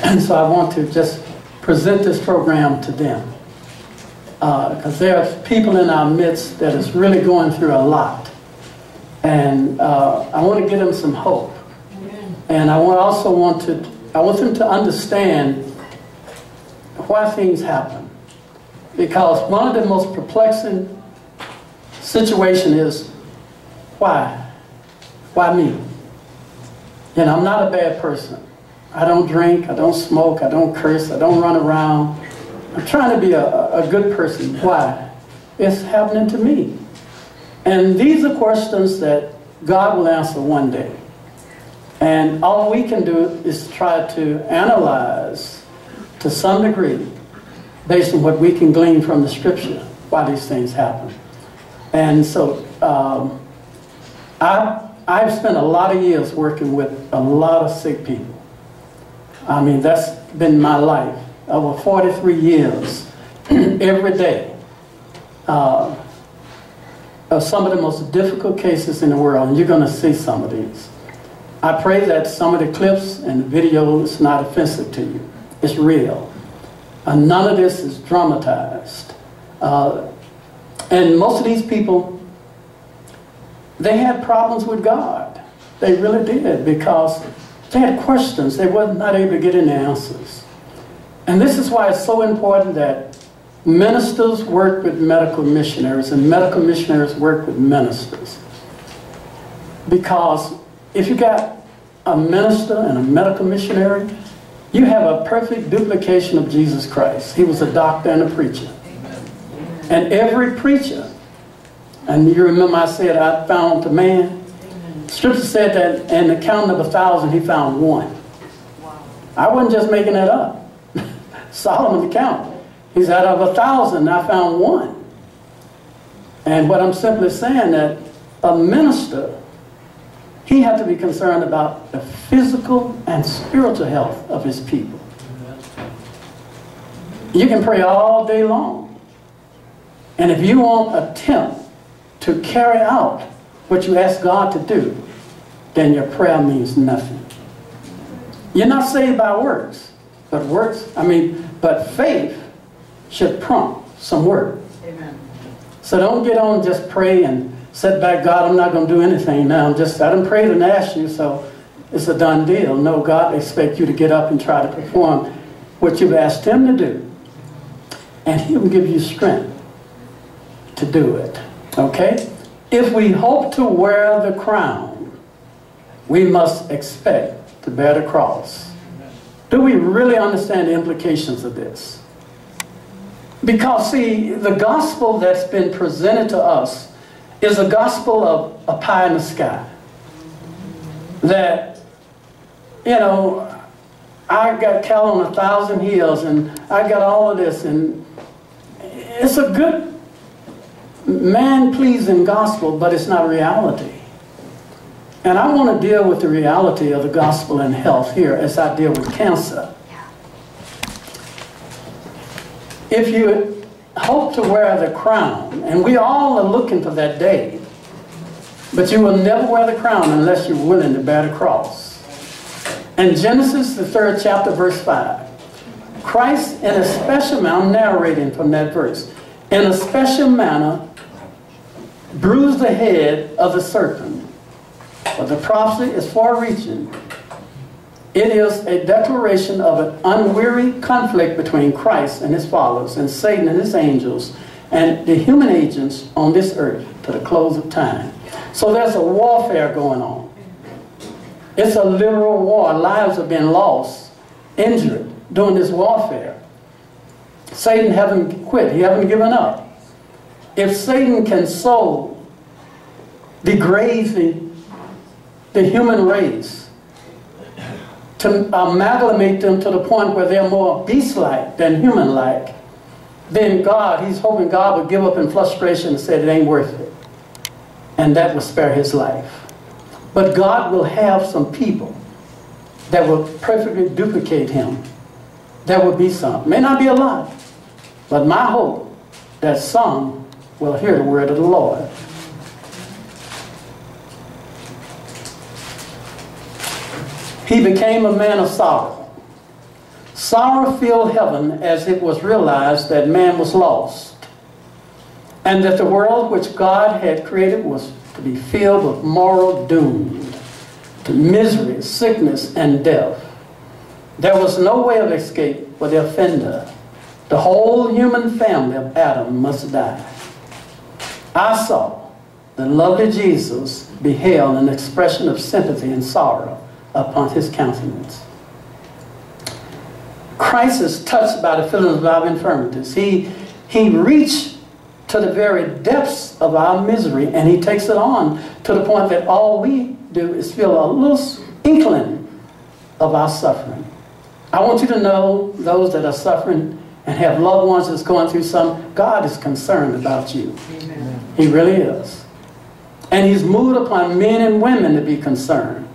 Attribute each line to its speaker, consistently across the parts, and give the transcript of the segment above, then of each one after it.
Speaker 1: And so I want to just present this program to them. Because there are people in our midst that is really going through a lot. And I want to give them some hope. And I want them to understand why things happen. Because one of the most perplexing situations is, why? Why me? You know, I'm not a bad person. I don't drink, I don't smoke, I don't curse, I don't run around. I'm trying to be a good person. Why? It's happening to me. And these are questions that God will answer one day. And all we can do is try to analyze to some degree, based on what we can glean from the scripture, why these things happen. And so I've spent a lot of years working with a lot of sick people. I mean, that's been my life. Over 43 years, every day, of some of the most difficult cases in the world, and you're going to see some of these. I pray that some of the clips and the video is not offensive to you. It's real. None of this is dramatized. And most of these people, they had problems with God. They really did, because they had questions. They were not able to get any answers. And this is why it's so important that ministers work with medical missionaries and medical missionaries work with ministers. Because if you got a minister and a medical missionary, you have a perfect duplication of Jesus Christ. He was a doctor and a preacher. And every preacher, and you remember I said I found the man. Scripture said that in the count of 1,000 he found one. I wasn't just making that up. Solomon the count. He said, out of 1,000 I found one. And what I'm simply saying, that a minister, he had to be concerned about the physical and spiritual health of his people. You can pray all day long, and if you won't attempt to carry out what you ask God to do, then your prayer means nothing. You're not saved by works, but faith should prompt some work. Amen. So don't get on just pray and sit back, God, I'm not going to do anything now. I done prayed and asked you, so it's a done deal. No, God expects you to get up and try to perform what you've asked him to do. And he will give you strength to do it. Okay? If we hope to wear the crown, we must expect to bear the cross. Do we really understand the implications of this? Because, see, the gospel that's been presented to us is a gospel of a pie in the sky. That, you know, I got cattle on 1,000 hills, and I got all of this, and it's a good man-pleasing gospel, but it's not reality. And I want to deal with the reality of the gospel in health here as I deal with cancer. If you hope to wear the crown, and we all are looking for that day, but you will never wear the crown unless you're willing to bear the cross. In Genesis, the 3rd chapter, verse 5, Christ in a special manner, I'm narrating from that verse, in a special manner bruised the head of the serpent. But the prophecy is far-reaching. It is a declaration of an unwearied conflict between Christ and his followers, and Satan and his angels, and the human agents on this earth to the close of time. So there's a warfare going on. It's a literal war. Lives have been lost, injured during this warfare. Satan hasn't quit. He hasn't given up. If Satan can so degrade the human race, to amalgamate them to the point where they're more beast-like than human-like, then God, he's hoping God would give up in frustration and say it ain't worth it. And that will spare his life. But God will have some people that will perfectly duplicate him. There will be some. May not be a lot, but my hope that some will hear the word of the Lord. He became a man of sorrow. Sorrow filled heaven as it was realized that man was lost, and that the world which God had created was to be filled with moral doom, to misery, sickness, and death. There was no way of escape for the offender. The whole human family of Adam must die. I saw the lovely Jesus beheld an expression of sympathy and sorrow upon his countenance. Christ is touched by the feelings of our infirmities. He reached to the very depths of our misery, and he takes it on to the point that all we do is feel a little inkling of our suffering. I want you to know, those that are suffering and have loved ones that's going through some, God is concerned about you. Amen. He really is. And he's moved upon men and women to be concerned.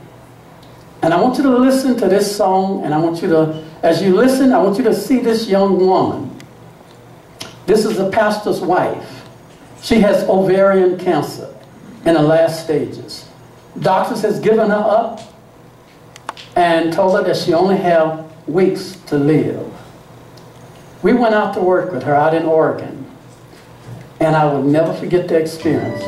Speaker 1: And I want you to listen to this song, and I want you to, as you listen, I want you to see this young woman. This is a pastor's wife. She has ovarian cancer in the last stages. Doctors has given her up and told her that she only have weeks to live. We went out to work with her out in Oregon, and I will never forget the experience.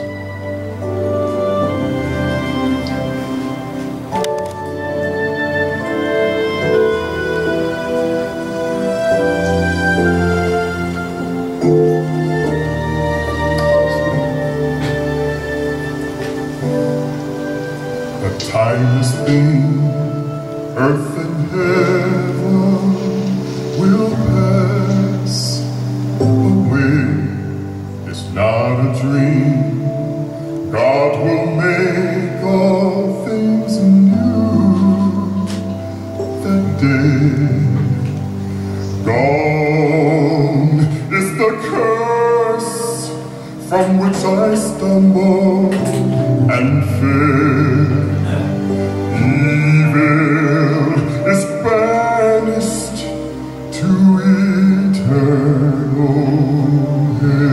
Speaker 2: Timeless thing, earth and heaven will pass away. It's not a dream. God will make all things new. That day, gone is the curse from which I stumbled and fell. Evil is banished to eternal hell.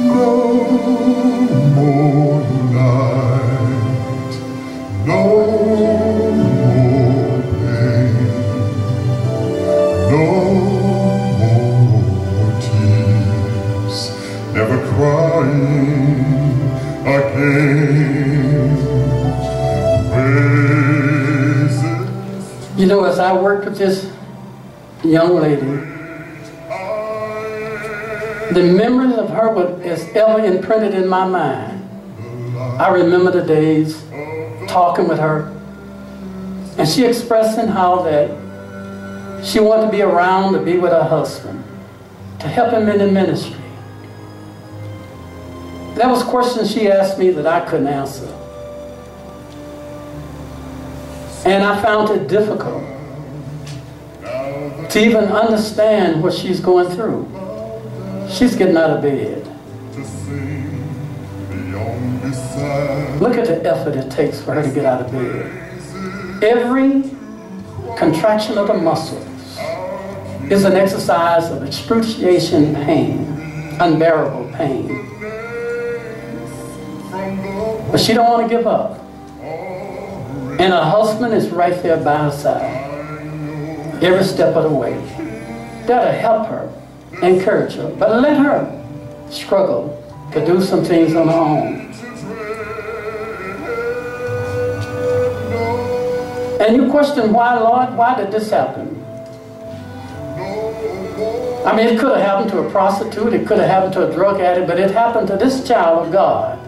Speaker 2: No more night, no more pain, no more tears, never crying again.
Speaker 1: You know, as I worked with this young lady, the memory of her is ever imprinted in my mind. I remember the days talking with her, and she expressing how that she wanted to be around to be with her husband, to help him in the ministry. That was questions she asked me that I couldn't answer. And I found it difficult to even understand what she's going through. She's getting out of bed. Look at the effort it takes for her to get out of bed. Every contraction of the muscles is an exercise of excruciating pain, unbearable pain. But she don't want to give up. And her husband is right there by her side, every step of the way. That'll help her, encourage her, but let her struggle to do some things on her own. And you question, why, Lord? Why did this happen? I mean, it could have happened to a prostitute, it could have happened to a drug addict, but it happened to this child of God.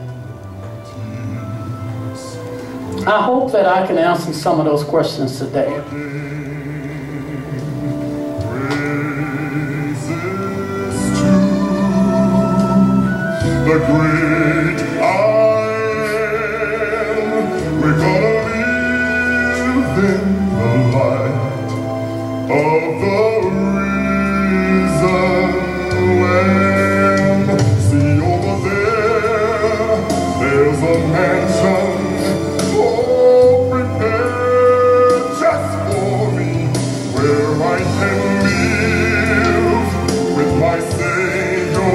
Speaker 1: I hope that I can answer some of those questions today.
Speaker 2: The great I am, we're gonna live in the light of the risen Lamb. See over there, there's a mansion prepared just for me, where I can live with my Savior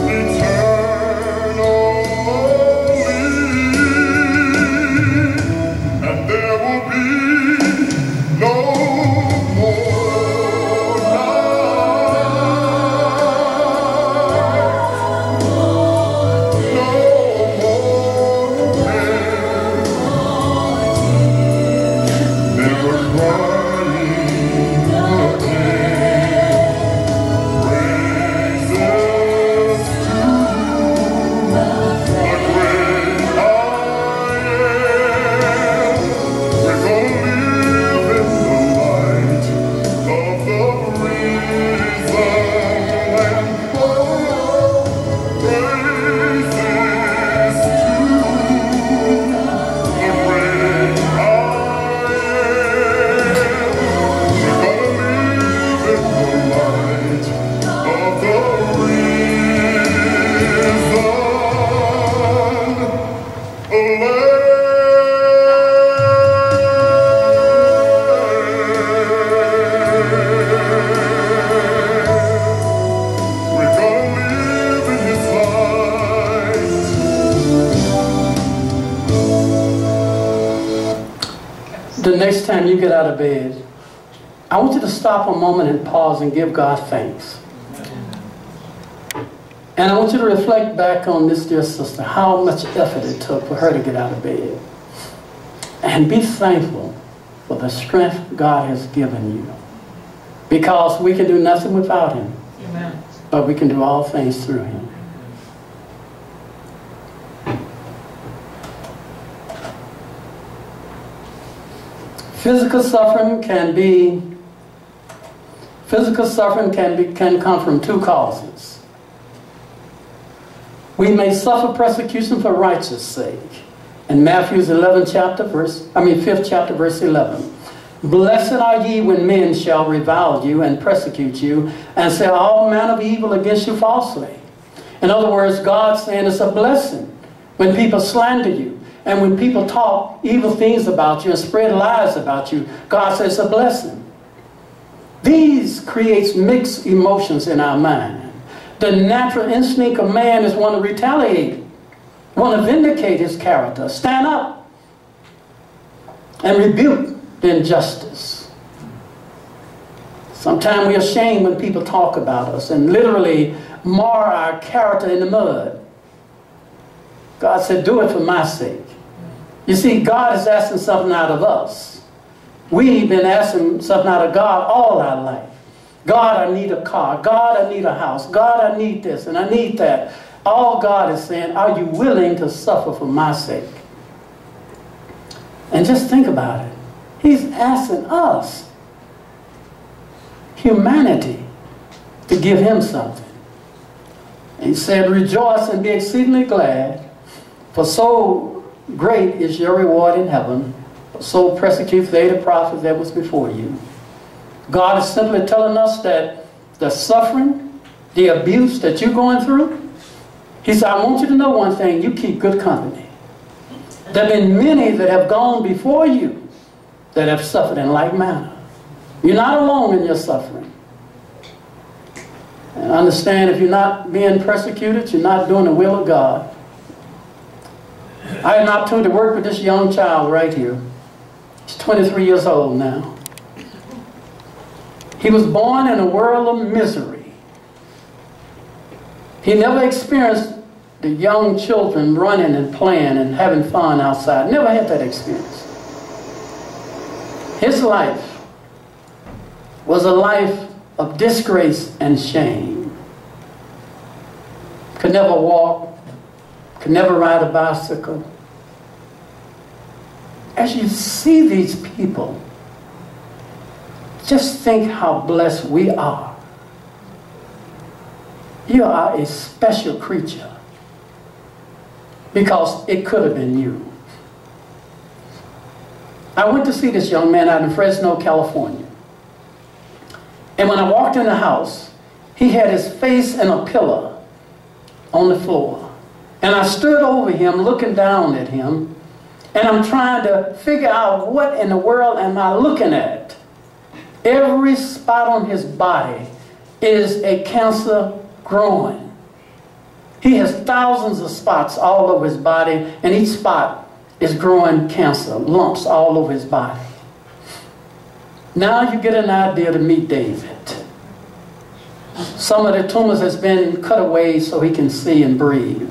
Speaker 2: eternal.
Speaker 1: next time you get out of bed, I want you to stop a moment and pause and give God thanks. And I want you to reflect back on this dear sister, how much effort it took for her to get out of bed. And be thankful for the strength God has given you. Because we can do nothing without Him. Amen. But we can do all things through Him. Physical suffering can come from two causes. We may suffer persecution for righteous sake. In Matthew's 5th chapter, verse 11. Blessed are ye when men shall revile you and persecute you and say all manner of evil against you falsely. In other words, God's saying it's a blessing when people slander you and when people talk evil things about you and spread lies about you. God says it's a blessing. These creates mixed emotions in our mind. The natural instinct of man is want to retaliate, want to vindicate his character, stand up and rebuke the injustice. Sometimes we're ashamed when people talk about us and literally mar our character in the mud. God said, do it for my sake. You see, God is asking something out of us. We've been asking something out of God all our life. God, I need a car. God, I need a house. God, I need this and I need that. All God is saying, are you willing to suffer for my sake? And just think about it. He's asking us, humanity, to give Him something. And He said, rejoice and be exceedingly glad, for so great is your reward in heaven. So persecute they the prophets that was before you. God is simply telling us that the suffering, the abuse that you're going through, He said, I want you to know one thing, you keep good company. There have been many that have gone before you that have suffered in like manner. You're not alone in your suffering. And understand, if you're not being persecuted, you're not doing the will of God. I had an opportunity to work with this young child right here. He's 23 years old now. He was born in a world of misery. He never experienced the young children running and playing and having fun outside. Never had that experience. His life was a life of disgrace and shame. Could never walk, could never ride a bicycle. As you see these people, just think how blessed we are. You are a special creature because it could have been you. I went to see this young man out in Fresno, California. And when I walked in the house, he had his face in a pillow on the floor. And I stood over him, looking down at him, and I'm trying to figure out what in the world am I looking at. Every spot on his body is a cancer growing. He has thousands of spots all over his body, and each spot is growing cancer, lumps all over his body. Now you get an idea to meet David. Some of the tumors has been cut away so he can see and breathe.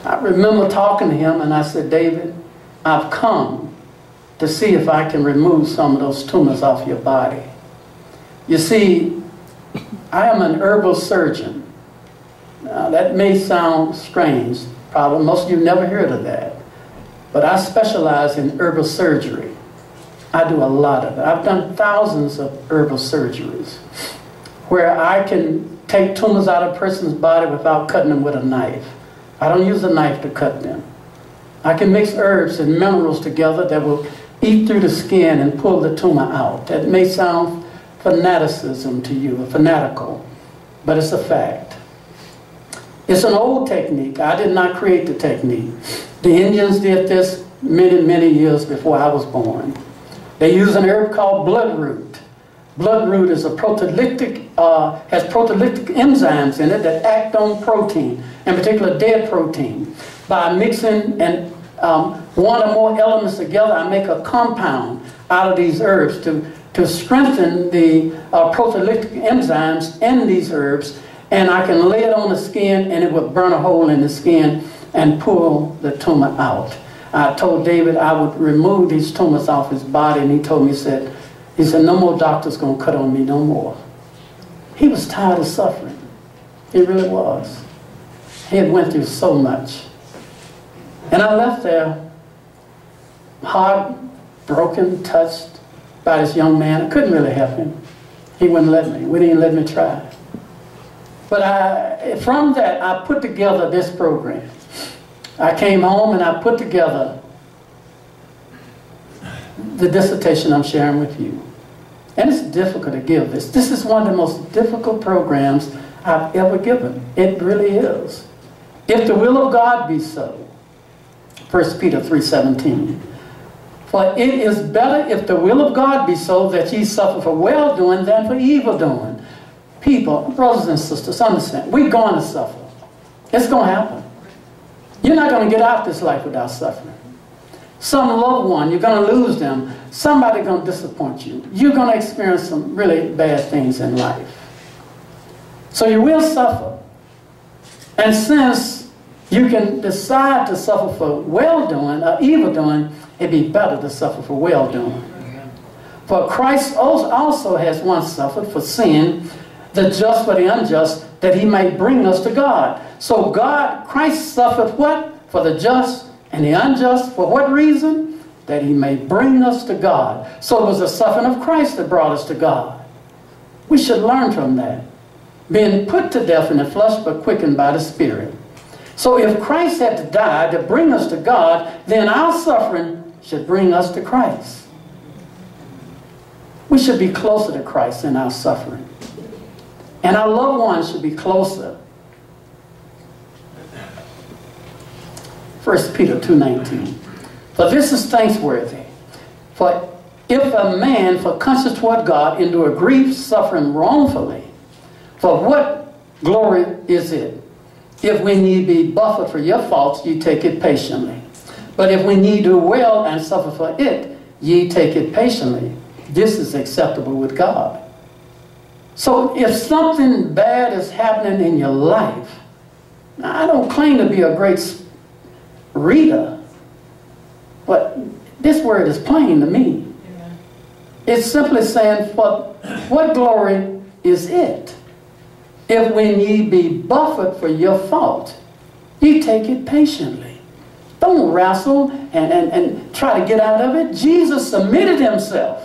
Speaker 1: I remember talking to him and I said, David, I've come to see if I can remove some of those tumors off your body. You see, I am an herbal surgeon. Now, that may sound strange. Probably most of you never heard of that. But I specialize in herbal surgery. I do a lot of it. I've done thousands of herbal surgeries where I can take tumors out of a person's body without cutting them with a knife. I don't use a knife to cut them. I can mix herbs and minerals together that will eat through the skin and pull the tumor out. That may sound fanaticism to you, or fanatical, but it's a fact. It's an old technique. I did not create the technique. The Indians did this many, many years before I was born. They use an herb called bloodroot. Bloodroot is a proteolytic, has proteolytic enzymes in it that act on protein, in particular dead protein, by mixing and one or more elements together, I make a compound out of these herbs to strengthen the proteolytic enzymes in these herbs, and I can lay it on the skin and it will burn a hole in the skin and pull the tumor out. I told David I would remove these tumors off his body, and he told me, he said, no more doctors going to cut on me no more. He was tired of suffering. He really was. He had went through so much. And I left there, heart broken, touched by this young man. I couldn't really help him. He wouldn't let me. Wouldn't even let me try. But from that, I put together this program. I came home and I put together the dissertation I'm sharing with you. And it's difficult to give this. This is one of the most difficult programs I've ever given. It really is. If the will of God be so. 1 Peter 3:17. For it is better if the will of God be so that ye suffer for well-doing than for evil-doing. People, brothers and sisters, understand. We're going to suffer. It's going to happen. You're not going to get out this life without suffering. Some loved one, you're going to lose them. Somebody's going to disappoint you. You're going to experience some really bad things in life. So you will suffer. And since you can decide to suffer for well-doing or evil-doing, it'd be better to suffer for well-doing. For Christ also has once suffered for sin, the just for the unjust, that he might bring us to God. So Christ suffered what? For the just and the unjust. For what reason? That he may bring us to God. So it was the suffering of Christ that brought us to God. We should learn from that. Being put to death in the flesh, but quickened by the Spirit. So if Christ had to die to bring us to God, then our suffering should bring us to Christ. We should be closer to Christ in our suffering. And our loved ones should be closer. 1 Peter 2:19. For this is thanksworthy. For if a man for conscience toward God endure grief, suffering wrongfully, for what glory is it? If when ye be buffeted for your faults, ye take it patiently. But if when ye do well and suffer for it, ye take it patiently. This is acceptable with God. So if something bad is happening in your life, now I don't claim to be a great reader, but this word is plain to me. Amen. It's simply saying, for what glory is it? If when ye be buffeted for your fault, ye take it patiently. Don't wrestle and try to get out of it. Jesus submitted himself.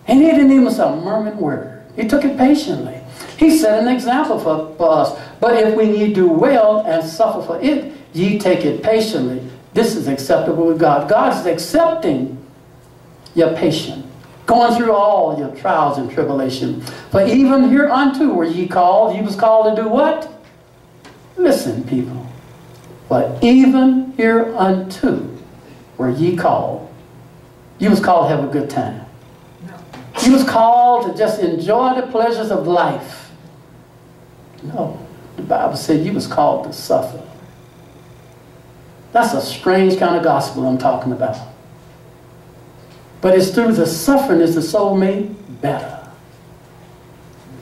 Speaker 1: And he didn't even say a murmuring word. He took it patiently. He set an example for us. But if when ye do well and suffer for it, ye take it patiently. This is acceptable with God. God is accepting your patience, going through all your trials and tribulation. For even hereunto were ye called. Ye was called to do what? Listen, people. But even hereunto were ye called. You was called to have a good time. You was called to just enjoy the pleasures of life. No. The Bible said you was called to suffer. That's a strange kind of gospel I'm talking about. But it's through the suffering is the soul made better.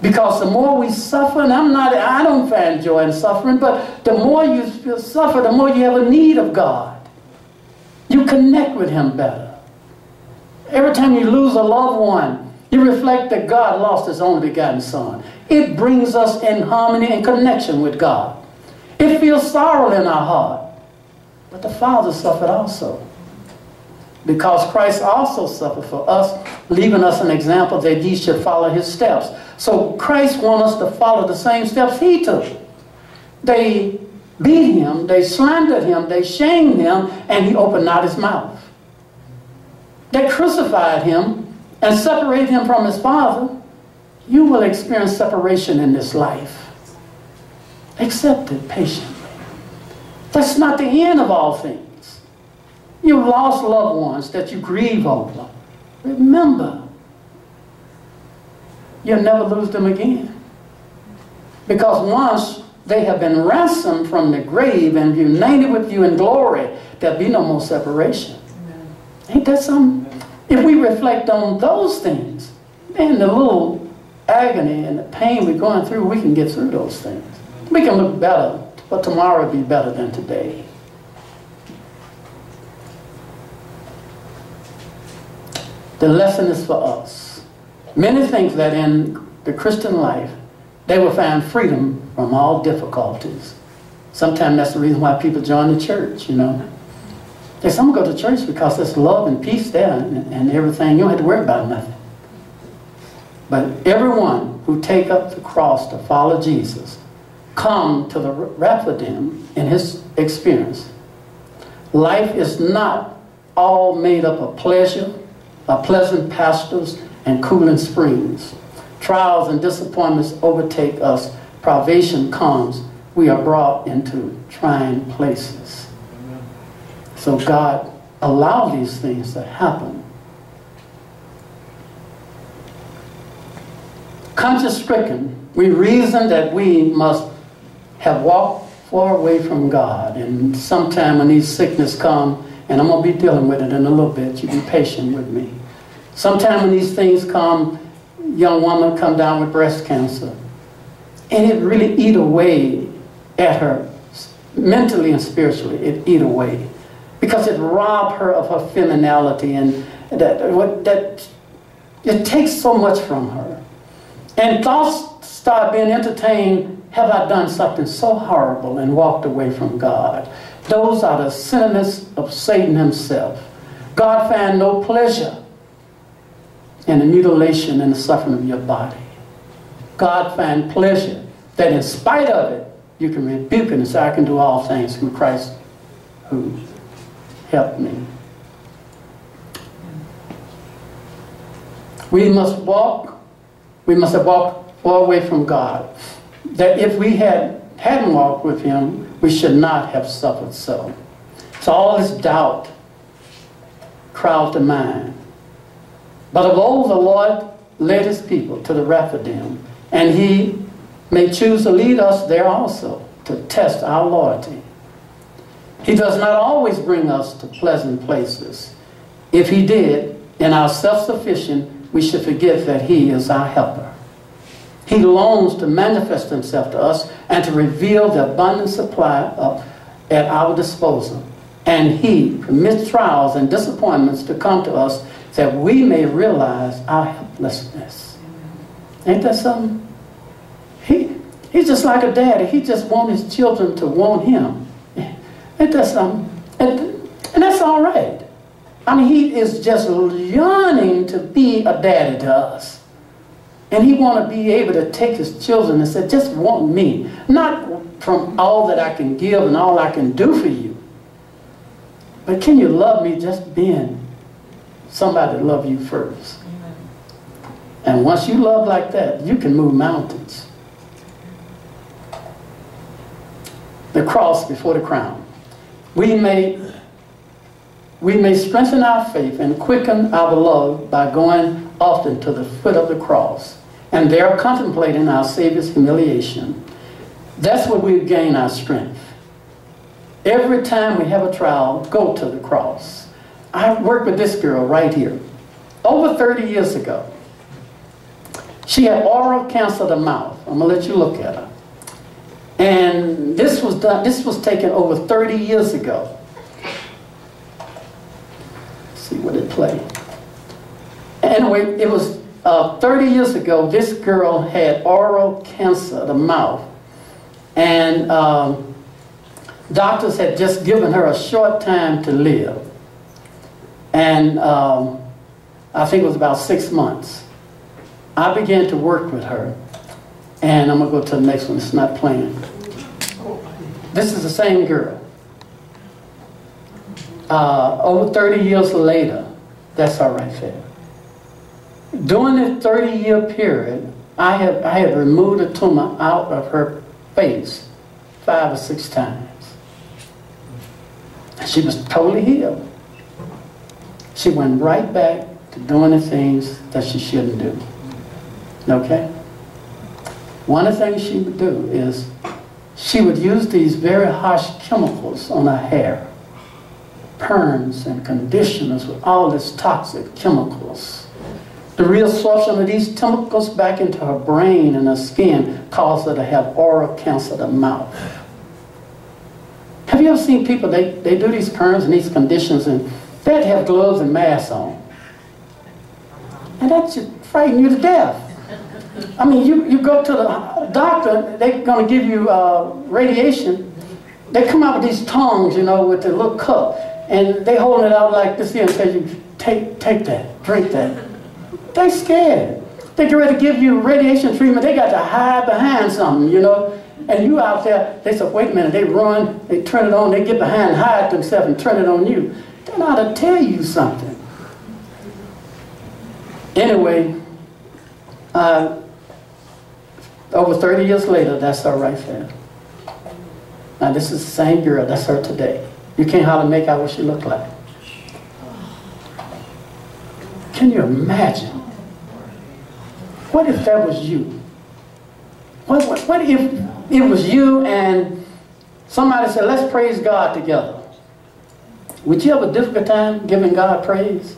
Speaker 1: Because the more we suffer, and I don't find joy in suffering, but the more you suffer, the more you have a need of God. You connect with him better. Every time you lose a loved one, you reflect that God lost his only begotten son. It brings us in harmony and connection with God. It feels sorrow in our heart. But the Father suffered also. Because Christ also suffered for us, leaving us an example that ye should follow his steps. So Christ wants us to follow the same steps he took. They beat him, they slandered him, they shamed him, and he opened not his mouth. They crucified him and separated him from his Father. You will experience separation in this life. Accept it patiently. That's not the end of all things. You've lost loved ones that you grieve over. Remember, you'll never lose them again. Because once they have been ransomed from the grave and united with you in glory, there'll be no more separation. Amen. Ain't that something? If we reflect on those things, man, the little agony and the pain we're going through, we can get through those things. We can look better, but tomorrow will be better than today. The lesson is for us. Many think that in the Christian life, they will find freedom from all difficulties. Sometimes that's the reason why people join the church, you know. They say, I'm going to go to church because there's love and peace there and everything. You don't have to worry about nothing. But everyone who take up the cross to follow Jesus come to the Rephidim in his experience. Life is not all made up of pleasure, of pleasant pastures and cooling springs. Trials and disappointments overtake us. Privation comes. We are brought into trying places. So God allowed these things to happen. Conscience-stricken, we reason that we must have walked far away from God. And sometime when these sickness come, and I'm going to be dealing with it in a little bit, you be patient with me. Sometime when these things come, young woman come down with breast cancer, and it really eat away at her mentally and spiritually. It eat away because it robbed her of her femininity, and that it takes so much from her. And thoughts start being entertained, have I done something so horrible and walked away from God? Those are the sentiments of Satan himself. God found no pleasure in the mutilation and the suffering of your body. God found pleasure that in spite of it, you can rebuke it and say, I can do all things through Christ who helped me. We must have walked far away from God. That if we hadn't walked with him, we should not have suffered so. So all this doubt crowds the mind. But of old the Lord led his people to the Rephidim, and he may choose to lead us there also to test our loyalty. He does not always bring us to pleasant places. If he did, in our self-sufficient, we should forget that he is our helper. He longs to manifest himself to us and to reveal the abundant supply at our disposal. And he permits trials and disappointments to come to us that we may realize our helplessness. Ain't that something? He's just like a daddy. He just wants his children to want him. Ain't that something? And that's all right. I mean, he is just yearning to be a daddy to us. And he want to be able to take his children and say, just want me. Not from all that I can give and all I can do for you. But can you love me just being somebody to love you first? Amen. And once you love like that, you can move mountains. The cross before the crown. We may strengthen our faith and quicken our love by going often to the foot of the cross and there contemplating our Savior's humiliation. That's where we gain our strength. Every time we have a trial, go to the cross. I worked with this girl right here. Over 30 years ago, she had oral cancer of the mouth. I'm going to let you look at her. And this was taken over 30 years ago. Let's see what it played. Anyway, it was 30 years ago, this girl had oral cancer of the mouth. And doctors had just given her a short time to live. And I think it was about 6 months. I began to work with her. And I'm going to go to the next one. It's not playing. This is the same girl. Over 30 years later, that's all right there. During this 30-year period, I had removed a tumor out of her face 5 or 6 times. And she was totally healed. She went right back to doing the things that she shouldn't do. Okay? One of the things she would do is she would use these very harsh chemicals on her hair. Perms and conditioners with all these toxic chemicals. The reabsorption of these chemicals back into her brain and her skin caused her to have oral cancer of the mouth. Have you ever seen people, they do these perms and these conditions, and they'd have gloves and masks on. And that should frighten you to death. I mean, you go to the doctor, they're going to give you radiation. They come out with these tongues, you know, with the little cup, and they holding it out like this here and tell you, take that, drink that. They scared. They get ready to give you radiation treatment. They got to hide behind something, you know. And you out there, they said, wait a minute, they run, they turn it on, they get behind, hide themselves and turn it on you. They know how to tell you something. Anyway, over 30 years later, that's her right there. Now this is the same girl, that's her today. You can't hardly make out what she looked like. Can you imagine? What if that was you? What if it was you and somebody said, let's praise God together? Would you have a difficult time giving God praise?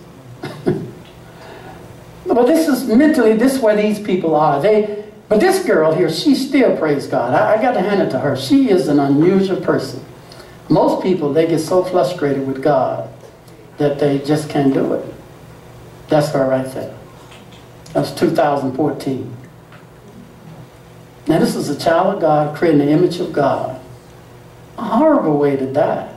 Speaker 1: But this is mentally, this is where these people are. But this girl here, she still praised God. I got to hand it to her. She is an unusual person. Most people, they get so frustrated with God that they just can't do it. That's her right there. That was 2014. Now this is a child of God, creating the image of God. A horrible way to die.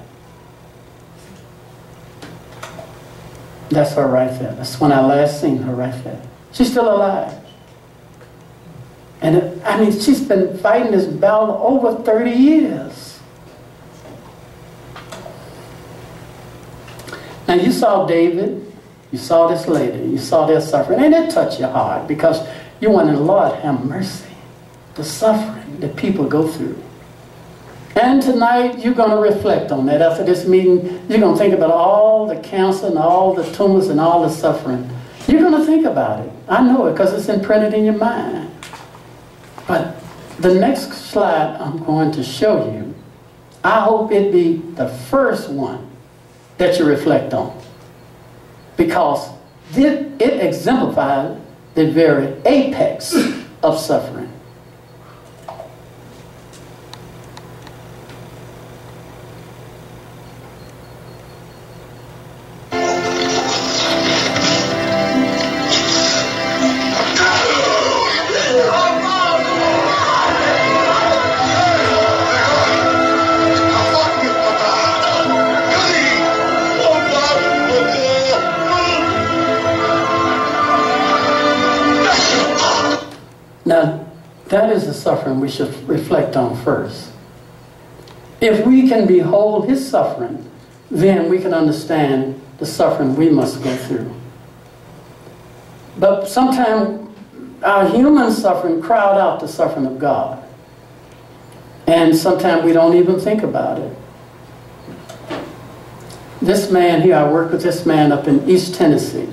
Speaker 1: That's her right there. That's when I last seen her right there. She's still alive. And I mean, she's been fighting this battle over 30 years. Now you saw David, you saw this lady, you saw their suffering, and it touched your heart because you wanted, Lord, have mercy. The suffering that people go through. And tonight you're going to reflect on that. After this meeting, you're going to think about all the cancer and all the tumors and all the suffering. You're going to think about it. I know it because it's imprinted in your mind. But the next slide I'm going to show you, I hope it be the first one that you reflect on. Because it exemplifies the very apex of suffering. Now, that is the suffering we should reflect on first. If we can behold his suffering, then we can understand the suffering we must go through. But sometimes our human suffering crowd out the suffering of God. And sometimes we don't even think about it. This man here, I worked with this man up in East Tennessee.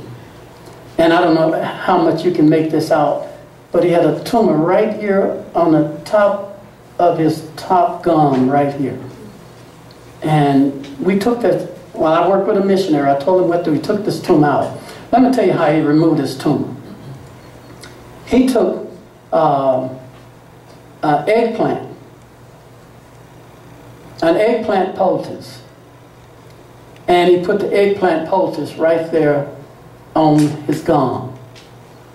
Speaker 1: And I don't know how much you can make this out, but he had a tumor right here on the top of his top gum right here. And we took that, while I worked with a missionary, I told him what to do. We took this tumor out. Let me tell you how he removed this tumor. He took an eggplant poultice, and he put the eggplant poultice right there on his gum.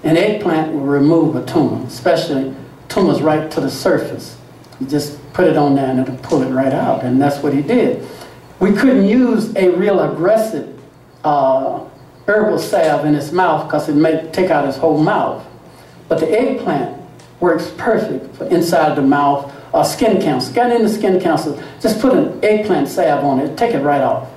Speaker 1: An eggplant will remove a tumor, especially tumors right to the surface. You just put it on there and it'll pull it right out, and that's what he did. We couldn't use a real aggressive herbal salve in his mouth because it may take out his whole mouth. But the eggplant works perfect for inside the mouth. Skin cancer, got into skin cancer, just put an eggplant salve on it, take it right off.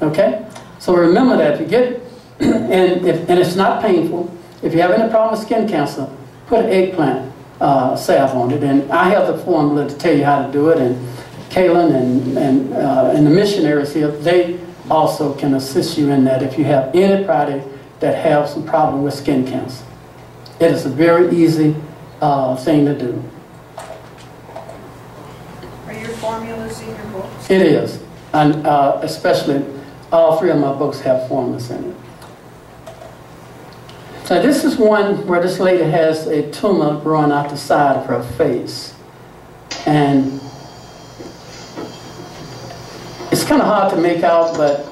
Speaker 1: Okay? So remember that if you get, and it's not painful. If you have any problem with skin cancer, put an eggplant salve on it. And I have the formula to tell you how to do it. And Kaylin and the missionaries here, they also can assist you in that if you have anybody that has some problem with skin cancer. It is a very easy thing to do.
Speaker 3: formulas in your books?
Speaker 1: It is. And especially, all three of my books have formulas in it. So this is one where this lady has a tumor growing out the side of her face. And it's kind of hard to make out, but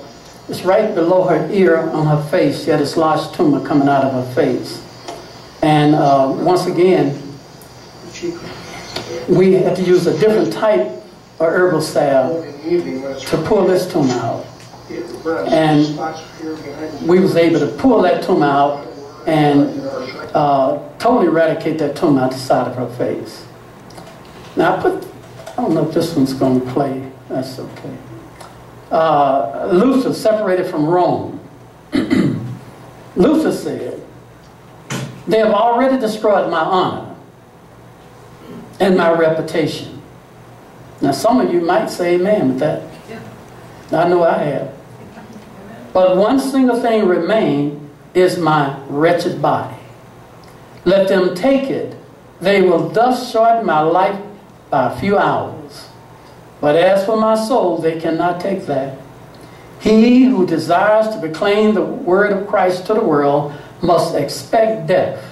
Speaker 1: it's right below her ear on her face. She had this large tumor coming out of her face. And once again, we had to use a different type of herbal salve to pull this tumor out. And we was able to pull that tumor out and totally eradicate that tumor out the side of her face. Now I don't know if this one's going to play. That's okay. Luther, separated from Rome. Luther said, "They have already destroyed my honor and my reputation." Now some of you might say amen with that. I know I have. "But one single thing remains is my wretched body. Let them take it. They will thus shorten my life by a few hours. But as for my soul, they cannot take that. He who desires to proclaim the word of Christ to the world must expect death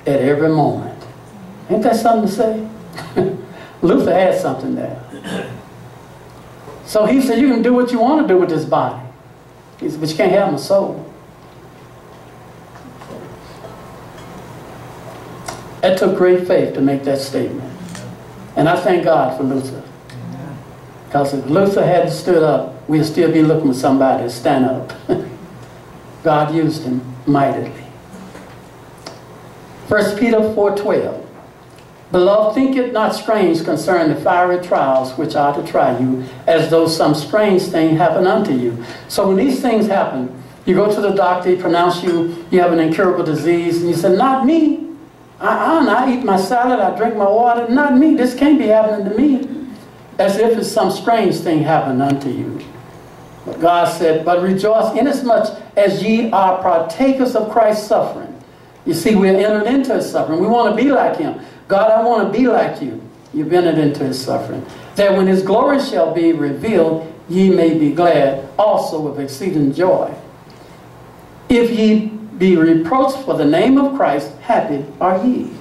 Speaker 1: at every moment." Ain't that something to say? Luther had something there. So he said, you can do what you want to do with this body. He said, but you can't have my soul. It took great faith to make that statement. And I thank God for Luther. Because if Luther hadn't stood up, we'd still be looking for somebody to stand up. God used him mightily. 1 Peter 4:12. "Beloved, think it not strange concerning the fiery trials which are to try you, as though some strange thing happened unto you." So when these things happen, you go to the doctor, he pronounce you have an incurable disease, and you say, "Not me. I eat my salad, I drink my water. Not me. This can't be happening to me." As if it's some strange thing happened unto you. But God said, "But rejoice inasmuch as ye are partakers of Christ's suffering." You see, we're entered into his suffering. We want to be like him. God, I want to be like you. You've entered into his suffering. "That when his glory shall be revealed, ye may be glad also with exceeding joy. If ye be reproached for the name of Christ, happy are ye.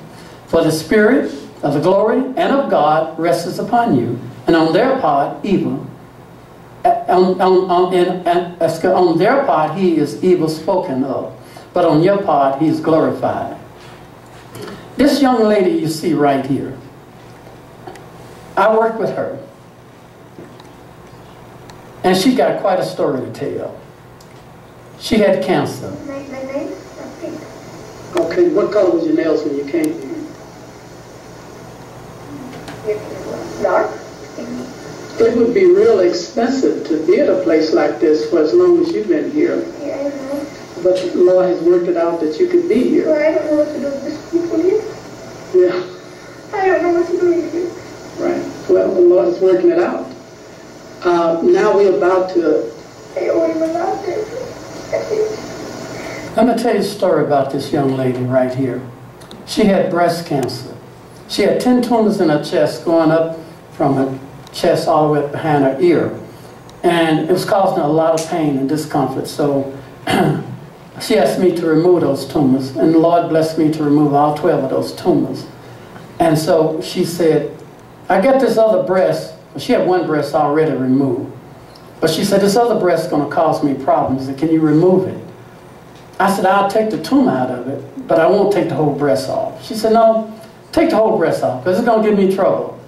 Speaker 1: For the Spirit of the glory and of God rests upon you. And on their part, evil. On their part, he is evil spoken of. But on your part, he is glorified." This young lady you see right here, I worked with her. And she got quite a story to tell. She had cancer. Okay, what color was your nails when you came here?
Speaker 4: Dark.
Speaker 1: It would be real expensive to be at a place like this for as long as you've been here.
Speaker 4: Yeah, I know.
Speaker 1: But the Lord has worked it out that you could be here.
Speaker 4: Well, I don't know what to do with this people here.
Speaker 1: Yeah.
Speaker 4: I don't know what to do with it.
Speaker 1: Right. Well, the Lord is working it out. Now we're about to...
Speaker 4: I owe him a lot.
Speaker 1: I'm going to tell you a story about this young lady right here. She had breast cancer. She had 10 tumors in her chest going up from her chest all the way up behind her ear. And it was causing her a lot of pain and discomfort. So she asked me to remove those tumors. And the Lord blessed me to remove all 12 of those tumors. And so she said, I got this other breast. She had one breast already removed. But she said, this other breast is going to cause me problems. Can you remove it? I said, I'll take the tumor out of it, but I won't take the whole breast off. She said, no, take the whole breast off, because it's going to give me trouble.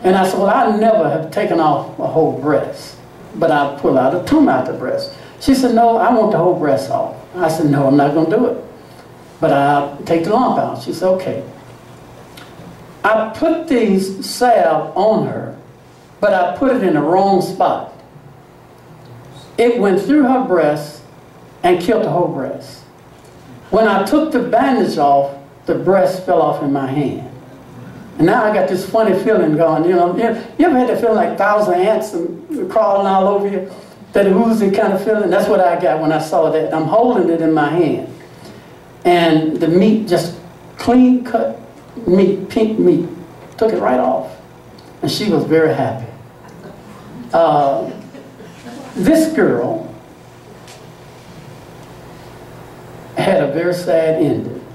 Speaker 1: And I said, well, I never have taken off a whole breast, but I'll pull out a tumor out the breast. She said, no, I want the whole breast off. I said, no, I'm not going to do it, but I'll take the lump out. She said, okay. I put these salve on her, but I put it in the wrong spot. It went through her breast and killed the whole breast. When I took the bandage off, the breast fell off in my hand. And now I got this funny feeling going, you know. You ever had that feeling like 1,000 ants crawling all over you? That oozy kind of feeling? That's what I got when I saw that. I'm holding it in my hand. And the meat, just clean cut meat, pink meat, took it right off. And she was very happy. This girl had a very sad ending.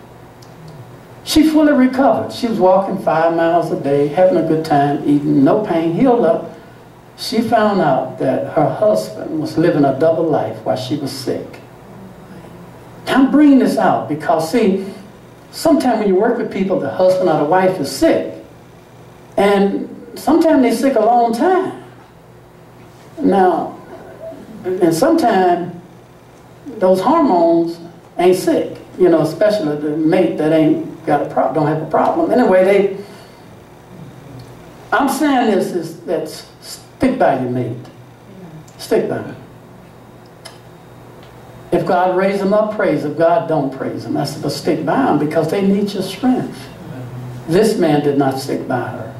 Speaker 1: She fully recovered. She was walking 5 miles a day, having a good time, eating, no pain, healed up. She found out that her husband was living a double life while she was sick. I'm bringing this out because, see, sometimes when you work with people, the husband or the wife is sick. And sometimes they're sick a long time. Now, and sometimes those hormones ain't sick, you know, especially the mate that ain't got a problem, don't have a problem. Anyway, I'm saying this is that stick by your mate. Stick by him. If God raised them up, praise him. If God don't, praise him. That's to stick by them because they need your strength. This man did not stick by her.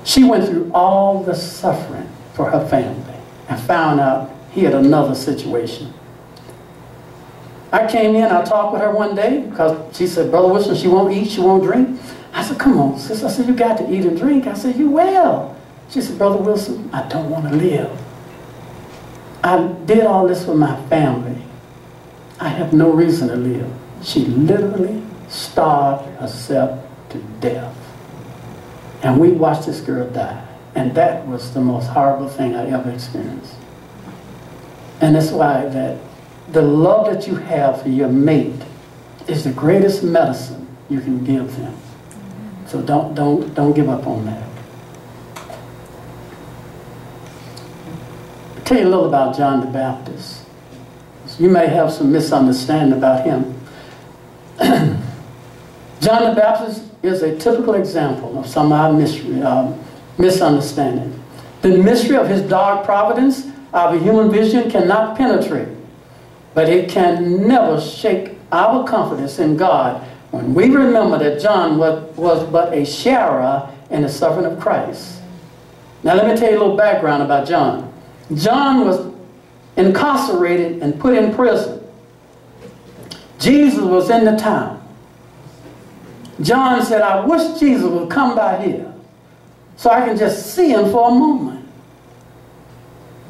Speaker 1: She went through all the suffering for her family and found out he had another situation. I came in, I talked with her one day because she said, Brother Wilson, she won't eat, she won't drink. I said, come on, sis. I said, you got to eat and drink. I said, you will. She said, Brother Wilson, I don't want to live. I did all this for my family. I have no reason to live. She literally starved herself to death. And we watched this girl die. And that was the most horrible thing I ever experienced. And that's why that the love that you have for your mate is the greatest medicine you can give them. So don't give up on that. I'll tell you a little about John the Baptist. You may have some misunderstanding about him. John the Baptist is a typical example of some of our misunderstanding. The mystery of his dark providence, our human vision cannot penetrate, but it can never shake our confidence in God when we remember that John was but a sharer in the suffering of Christ. Now let me tell you a little background about John. John was incarcerated and put in prison. Jesus was in the town. John said, I wish Jesus would come by here so I can just see him for a moment.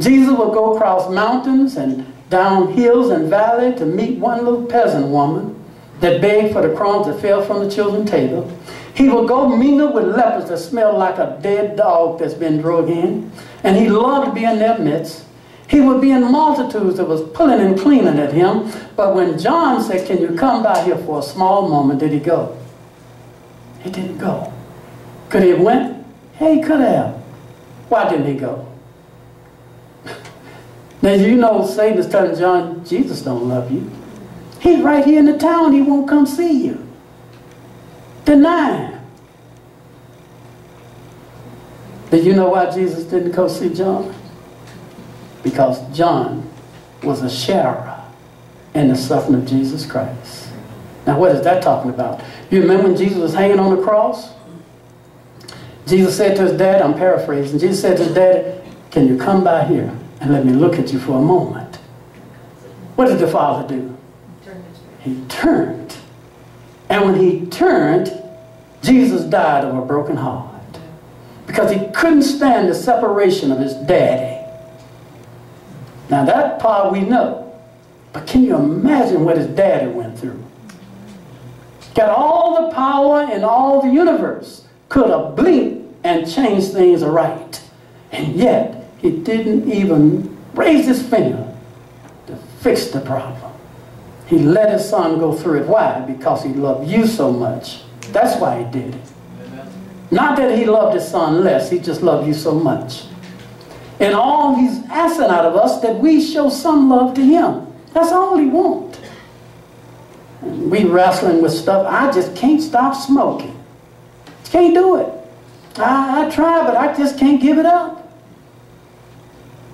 Speaker 1: Jesus would go across mountains and down hills and valleys to meet one little peasant woman that begged for the crumbs that fell from the children's table. He would go mingle with lepers that smelled like a dead dog that's been dragged in, and he loved to be in their midst. He would be in multitudes that was pulling and cleaning at him, but when John said, can you come by here for a small moment, did he go? He didn't go. Could he have went? Hey, he could have. Why didn't he go? Now you know Satan is telling John, Jesus don't love you. He's right here in the town, he won't come see you. Deny him. Did you know why Jesus didn't go see John? Because John was a sharer in the suffering of Jesus Christ. Now what is that talking about? You remember when Jesus was hanging on the cross? Jesus said to his dad, I'm paraphrasing, Jesus said to his dad, can you come by here and let me look at you for a moment? What did the Father do? He turned. And when he turned, Jesus died of a broken heart. Because he couldn't stand the separation of his daddy. Now that part we know. But can you imagine what his daddy went through? Got all the power in all the universe. Could have blinked and changed things right. And yet, he didn't even raise his finger to fix the problem. He let his son go through it. Why? Because he loved you so much. That's why he did it. Not that he loved his son less, he just loved you so much. And all he's asking out of us that we show some love to him. That's all he wants. We wrestling with stuff. I just can't stop smoking. Can't do it. I try, but I just can't give it up.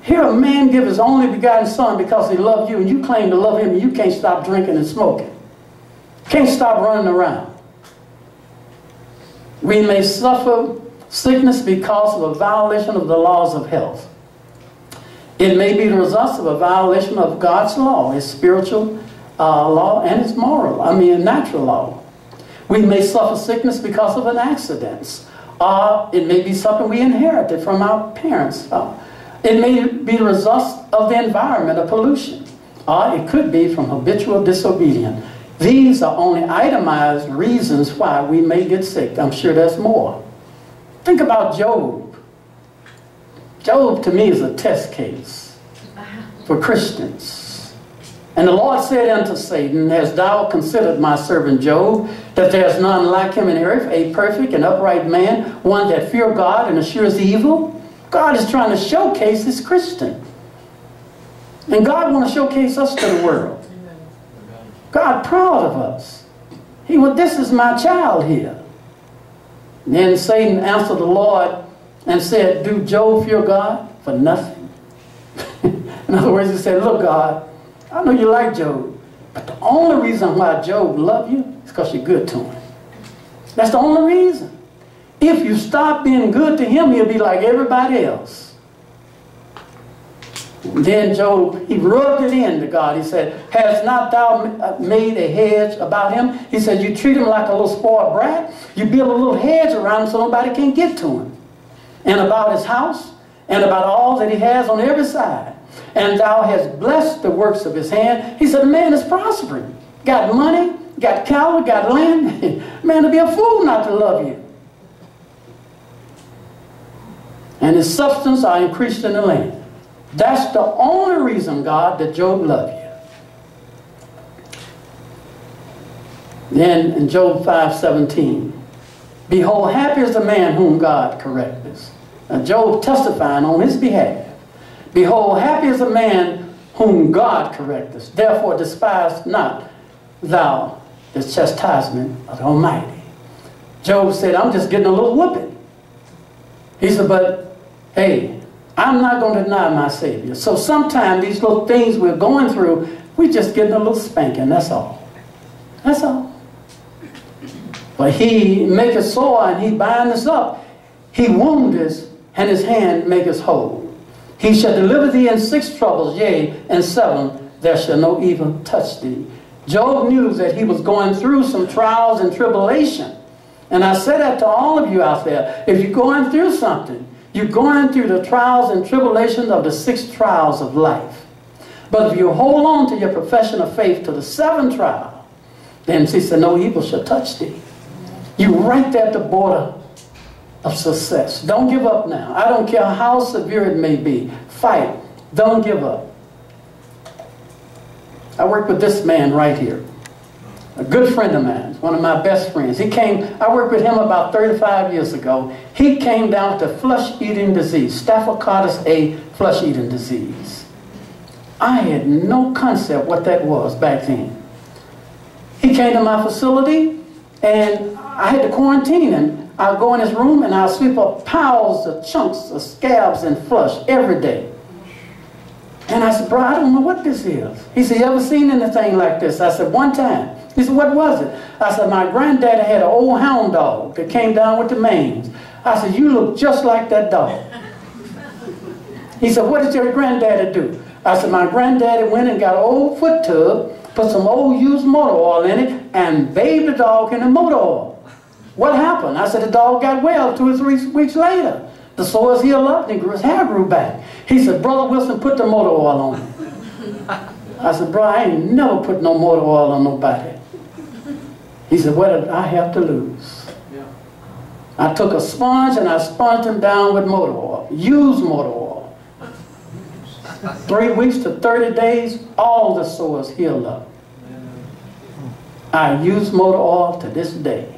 Speaker 1: Here a man give his only begotten son because he loved you, and you claim to love him, and you can't stop drinking and smoking. Can't stop running around. We may suffer sickness because of a violation of the laws of health. It may be the result of a violation of God's law, his spiritual law and his natural law. We may suffer sickness because of an accident It may be something we inherited from our parents. It may be the results of the environment or pollution. It could be from habitual disobedience. These are only itemized reasons why we may get sick. I'm sure there's more. Think about Job. Job, to me, is a test case for Christians. And the Lord said unto Satan, Hast thou considered my servant Job, that there is none like him in the earth, a perfect and upright man, one that fear God and eschews evil? God is trying to showcase his Christian. And God wants to showcase us to the world. God proud of us. He went, this is my child here. And then Satan answered the Lord and said, do Job fear God for nothing? In other words, he said, look, God, I know you like Job, but the only reason why Job loved you is because you're good to him. That's the only reason. If you stop being good to him, you'll be like everybody else. Then Job, he rubbed it in to God. He said, hast not thou made a hedge about him? He said, you treat him like a little spoiled brat. You build a little hedge around him so nobody can get to him. And about his house, and about all that he has on every side. And thou hast blessed the works of his hand. He said, the man is prospering. Got money, got cattle, got land. Man, to be a fool not to love you. And his substance are increased in the land. That's the only reason, God, that Job loved you. Then in Job 5:17, behold, happy is the man whom God correcteth. Now Job testifying on his behalf. Behold, happy is the man whom God correcteth. Therefore despise not thou the chastisement of the Almighty. Job said, I'm just getting a little whooping. He said, but hey, I'm not going to deny my Savior. So sometimes these little things we're going through, we're just getting a little spanking, that's all. That's all. But he make us sore and he bind us up. He wound us and his hand make us whole. He shall deliver thee in 6 troubles, yea, in 7 there shall no evil touch thee. Job knew that he was going through some trials and tribulation. And I say that to all of you out there. If you're going through something, you're going through the trials and tribulations of the 6 trials of life. But if you hold on to your profession of faith to the 7th trial, then he said, no evil shall touch thee. You're right there at the border of success. Don't give up now. I don't care how severe it may be. Fight. Don't give up. I work with this man right here. A good friend of mine, one of my best friends. I worked with him about 35 years ago. He came down with a flesh-eating disease, Staphylococcus A flesh-eating disease. I had no concept what that was back then. He came to my facility, and I had to quarantine him. I'd go in his room, and I'd sweep up piles of chunks of scabs and flush every day. And I said, bro, I don't know what this is. He said, you ever seen anything like this? I said, one time. He said, what was it? I said, my granddaddy had an old hound dog that came down with the mange. I said, you look just like that dog. He said, what did your granddaddy do? I said, my granddaddy went and got an old foot tub, put some old used motor oil in it, and bathed the dog in the motor oil. What happened? I said, the dog got well 2 or 3 weeks later. The sores healed up and his hair grew back. He said, Brother Wilson, put the motor oil on him. I said, bro, I ain't never put no motor oil on nobody. He said, what did I have to lose? Yeah. I took a sponge and I sponged him down with motor oil, used motor oil. 3 weeks to 30 days, all the sores healed up. I use motor oil to this day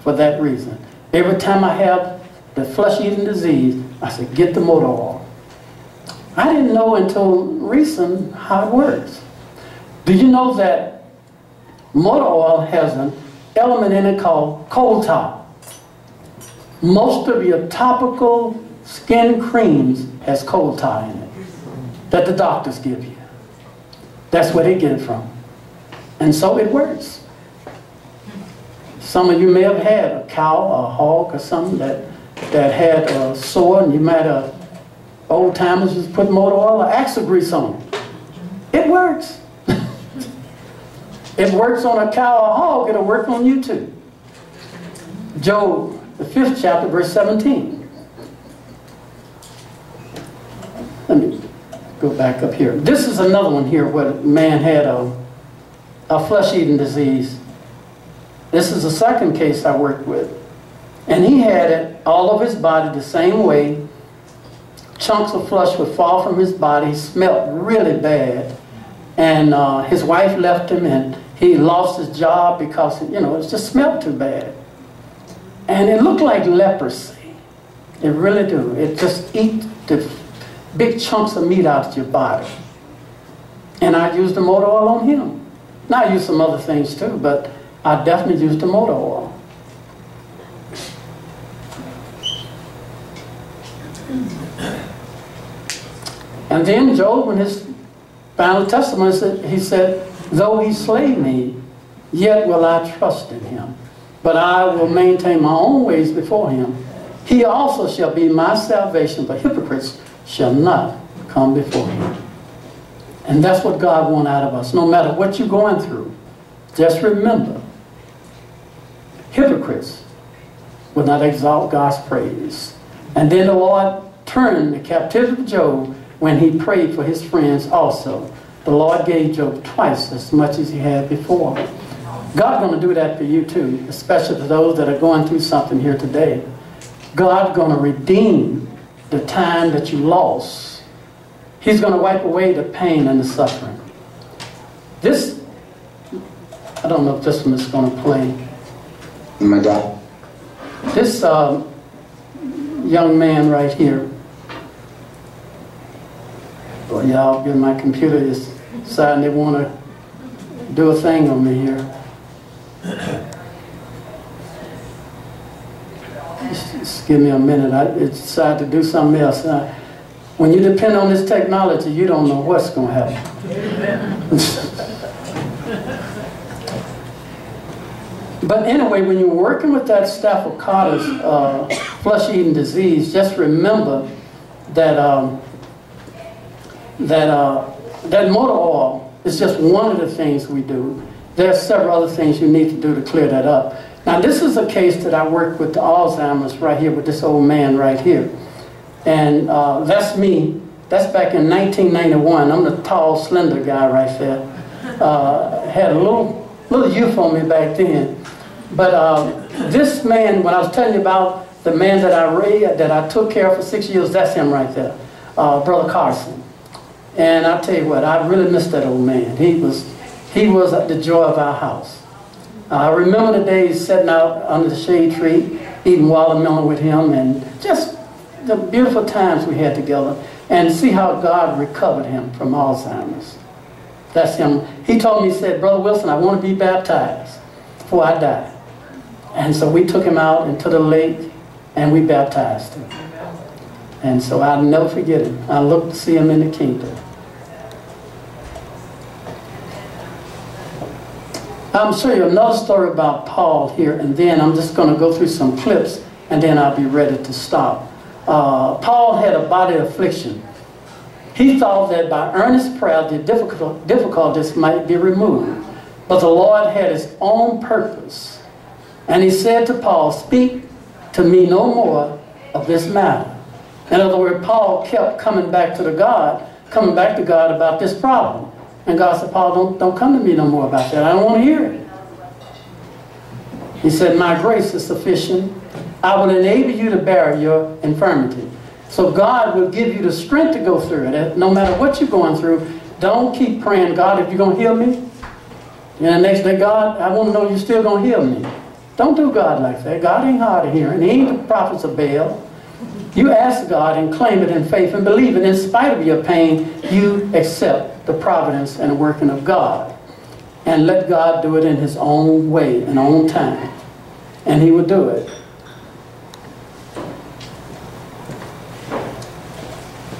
Speaker 1: for that reason. Every time I have the flesh-eating disease, I said, get the motor oil. I didn't know until recent how it works. Do you know that motor oil has an element in it called coal tar? Most of your topical skin creams has coal tar in it that the doctors give you. That's where they get it from. And so it works. Some of you may have had a cow or a hog or something that had a sore, and you might have, old timers just put motor oil or axle grease on it. It works. It works on a cow or a hog, it'll work on you too. Job the 5th chapter, verse 17. Let me go back up here. This is another one here where a man had a flesh-eating disease. This is the second case I worked with. And he had it all over his body the same way. Chunks of flesh would fall from his body. He smelled really bad. And his wife left him, and he lost his job because, you know, it just smelled too bad. And it looked like leprosy. It really do. It just eats the big chunks of meat out of your body. And I used the motor oil on him. Now I used some other things too, but I definitely used the motor oil. And then Job, in his final testimony, he said, though he slay me, yet will I trust in him. But I will maintain my own ways before him. He also shall be my salvation, but hypocrites shall not come before him. And that's what God wants out of us. No matter what you're going through, just remember, hypocrites will not exalt God's praise. And then the Lord turned the captivity of Job when he prayed for his friends also. The Lord gave Job twice as much as he had before. God's going to do that for you too, especially for those that are going through something here today. God's going to redeem the time that you lost. He's going to wipe away the pain and the suffering. This, I don't know if this one is going to play.
Speaker 3: My dad.
Speaker 1: This young man right here. Well, y'all, my computer is deciding they want to do a thing on me here. Just give me a minute. It decided to do something else. When you depend on this technology, you don't know what's going to happen. But anyway, when you're working with that Staphylococcus flesh-eating disease, just remember that that motor oil is just one of the things we do. There are several other things you need to do to clear that up. Now, this is a case that I worked with the Alzheimer's right here with this old man right here. And that's me. That's back in 1991. I'm the tall, slender guy right there. Had a little youth on me back then. But this man, when I was telling you about the man that I took care of for 6 years, that's him right there, Brother Carson. And I tell you what, I really missed that old man. He was the joy of our house. I remember the days sitting out under the shade tree, eating watermelon with him, and just the beautiful times we had together, and see how God recovered him from Alzheimer's. That's him. He told me, he said, Brother Wilson, I want to be baptized before I die. And so we took him out into the lake, and we baptized him. And so I'll never forget it. I looked to see him in the kingdom. I'm going to show you another story about Paul here, and then I'm just going to go through some clips, and then I'll be ready to stop. Paul had a body affliction. He thought that by earnest prayer, the difficulties might be removed. But the Lord had his own purpose. And he said to Paul, speak to me no more of this matter. In other words, Paul kept coming back to God about this problem. And God said, Paul, don't come to me no more about that. I don't want to hear it. He said, my grace is sufficient. I will enable you to bear your infirmity. So God will give you the strength to go through it. No matter what you're going through, don't keep praying, God, if you're going to heal me. And the next day, God, I want to know you're still going to heal me. Don't do God like that. God ain't hard of hearing. He ain't the prophets of Baal. You ask God and claim it in faith and believe it. In spite of your pain, you accept the providence and the working of God. And let God do it in his own way and own time. And he will do it.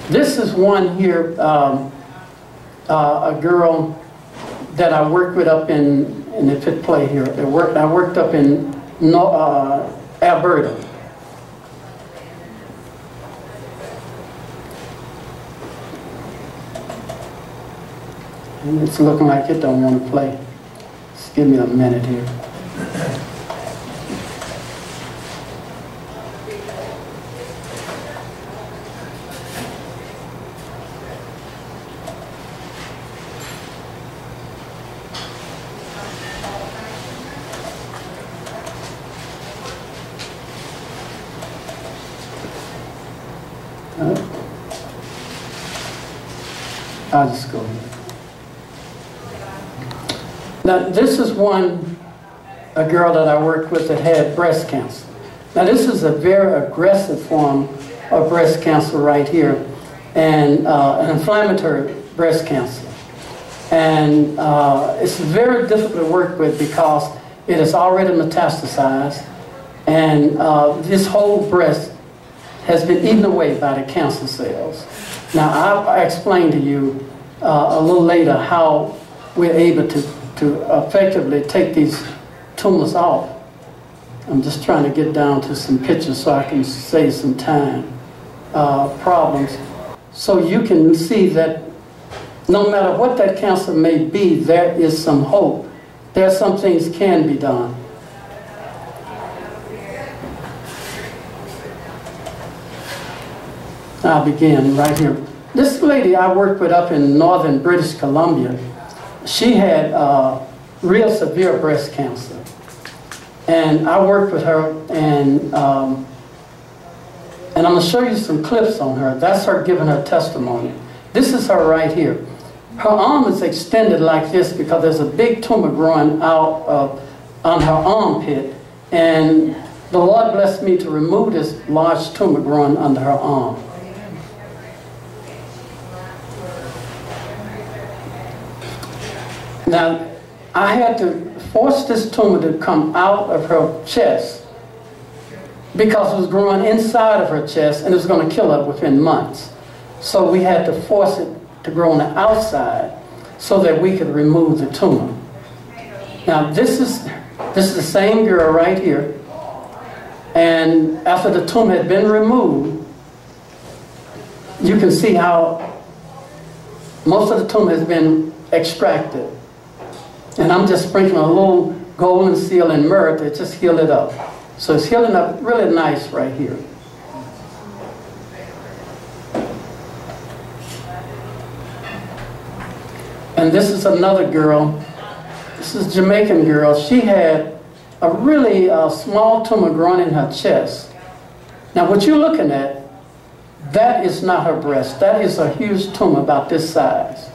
Speaker 1: This is one here, a girl that I worked with up in the pit play here. I worked up in Alberta. And it's looking like it don't want to play. Just give me a minute here. I'll just go. Now, this is a girl that I worked with that had breast cancer. Now, this is a very aggressive form of breast cancer right here, and an inflammatory breast cancer. And it's very difficult to work with because it is already metastasized, and this whole breast has been eaten away by the cancer cells. Now, I explained to you a little later how we're able to effectively take these tumors off. I'm just trying to get down to some pictures so I can save some time. Problems. So you can see that no matter what that cancer may be, there is some hope. There are some things can be done. I'll begin right here. This lady I worked with up in northern British Columbia, she had real severe breast cancer. And I worked with her, and I'm going to show you some clips on her. That's her giving her testimony. This is her right here. Her arm is extended like this because there's a big tumor growing out on her armpit, and the Lord blessed me to remove this large tumor growing under her arm. Now, I had to force this tumor to come out of her chest because it was growing inside of her chest and it was going to kill her within months. So we had to force it to grow on the outside so that we could remove the tumor. Now, this is the same girl right here. And after the tumor had been removed, you can see how most of the tumor has been extracted. And I'm just sprinkling a little golden seal and myrrh to just heal it up. So it's healing up really nice right here. And this is another girl. This is a Jamaican girl. She had a really small tumor growing in her chest. Now what you're looking at, that is not her breast. That is a huge tumor about this size.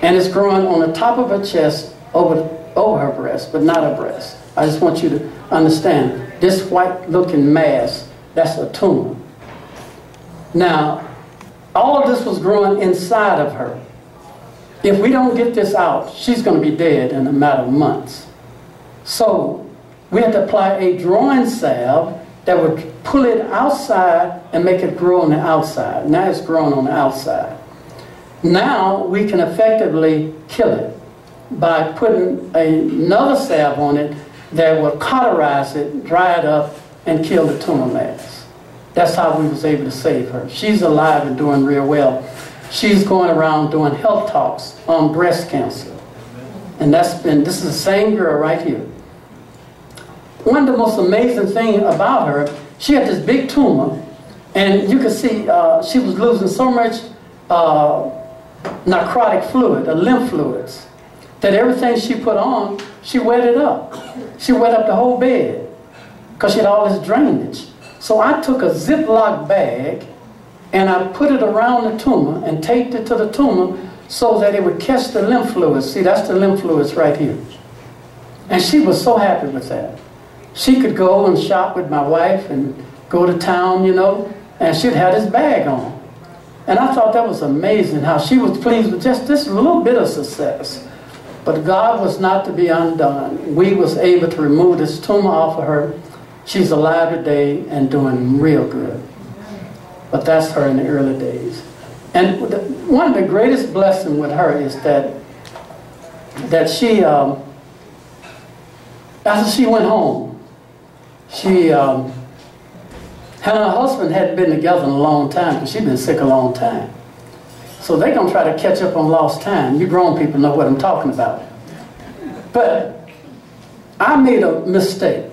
Speaker 1: And it's growing on the top of her chest over her breast, but not her breast. I just want you to understand, this white looking mass, that's a tumor. Now, all of this was growing inside of her. If we don't get this out, she's going to be dead in a matter of months. So we had to apply a drawing salve that would pull it outside and make it grow on the outside. Now it's growing on the outside. Now we can effectively kill it by putting another salve on it that will cauterize it, dry it up, and kill the tumor mass. That's how we was able to save her. She's alive and doing real well. She's going around doing health talks on breast cancer. And this is the same girl right here. One of the most amazing things about her, she had this big tumor, and you can see she was losing so much necrotic fluid, the lymph fluids, that everything she put on, she wet it up. She wet up the whole bed because she had all this drainage. So I took a Ziploc bag and I put it around the tumor and taped it to the tumor so that it would catch the lymph fluids. See, that's the lymph fluids right here. And she was so happy with that. She could go and shop with my wife and go to town, you know, and she'd have this bag on. And I thought that was amazing how she was pleased with just this little bit of success. But God was not to be undone. We was able to remove this tumor off of her. She's alive today and doing real good. But that's her in the early days. And one of the greatest blessings with her is that she, after she went home, she, her and her husband hadn't been together in a long time because she'd been sick a long time. So they're going to try to catch up on lost time. You grown people know what I'm talking about. But I made a mistake.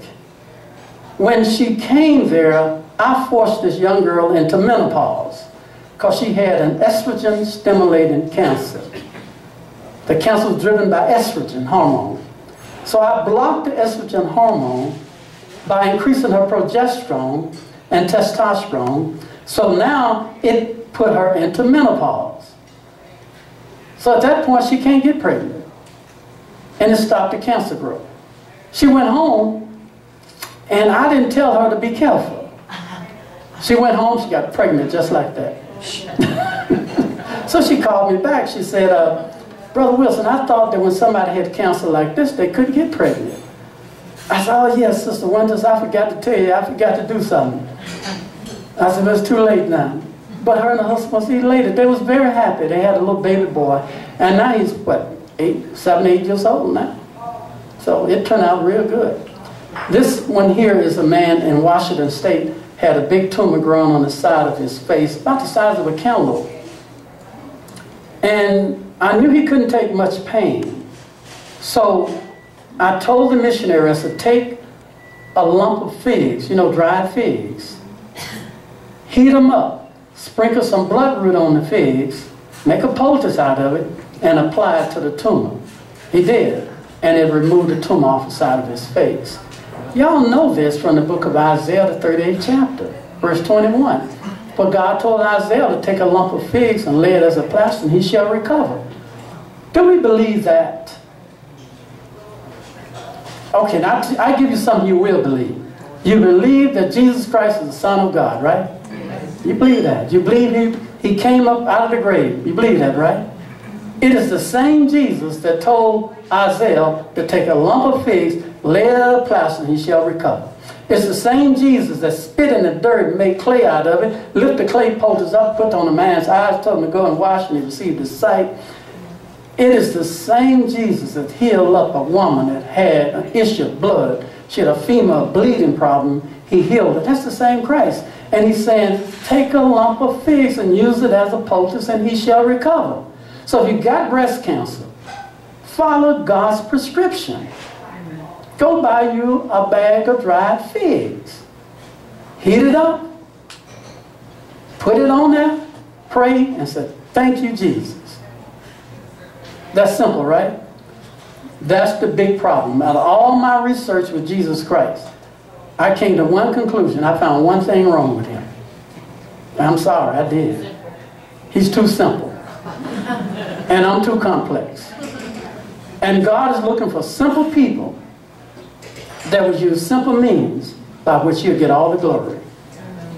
Speaker 1: When she came there, I forced this young girl into menopause because she had an estrogen-stimulating cancer. The cancer was driven by estrogen hormone. So I blocked the estrogen hormone by increasing her progesterone and testosterone, So now it put her into menopause. So at that point, she can't get pregnant. And it stopped the cancer growth. She went home, and I didn't tell her to be careful. She went home, she got pregnant just like that. So she called me back. She said, Brother Wilson, I thought that when somebody had cancer like this, they couldn't get pregnant. I said, oh yes, Sister Wonders, I forgot to tell you, I forgot to do something. I said, but it's too late now. But her and her husband was elated. They was very happy. They had a little baby boy. And now he's, what, 7, 8 years old now. So it turned out real good. This one here is a man in Washington State, had a big tumor growing on the side of his face, about the size of a cantaloupe. And I knew he couldn't take much pain. So I told the missionary, I said, take a lump of figs, you know, dried figs, heat them up, sprinkle some bloodroot on the figs, make a poultice out of it, and apply it to the tumor. He did, and it removed the tumor off the side of his face. Y'all know this from the book of Isaiah, the 38th chapter, verse 21. For God told Isaiah to take a lump of figs and lay it as a plaster, and he shall recover. Do we believe that? Okay, now I give you something you will believe. You believe that Jesus Christ is the Son of God, right? You believe that. You believe he came up out of the grave. You believe that, right? It is the same Jesus that told Isaiah to take a lump of figs, lay it at a plaster, and he shall recover. It's the same Jesus that spit in the dirt and made clay out of it, lift the clay poultice up, put on a man's eyes, told him to go and wash, and he received his sight. It is the same Jesus that healed up a woman that had an issue of blood. She had a female bleeding problem. He healed her. That's the same Christ. And he's saying, take a lump of figs and use it as a poultice, and he shall recover. So if you got breast cancer, follow God's prescription. Go buy you a bag of dried figs. Heat it up. Put it on there. Pray and say, thank you, Jesus. That's simple, right? That's the big problem. Out of all my research with Jesus Christ, I came to one conclusion. I found one thing wrong with him. I'm sorry, I did. He's too simple. And I'm too complex. And God is looking for simple people that would use simple means by which he'll get all the glory.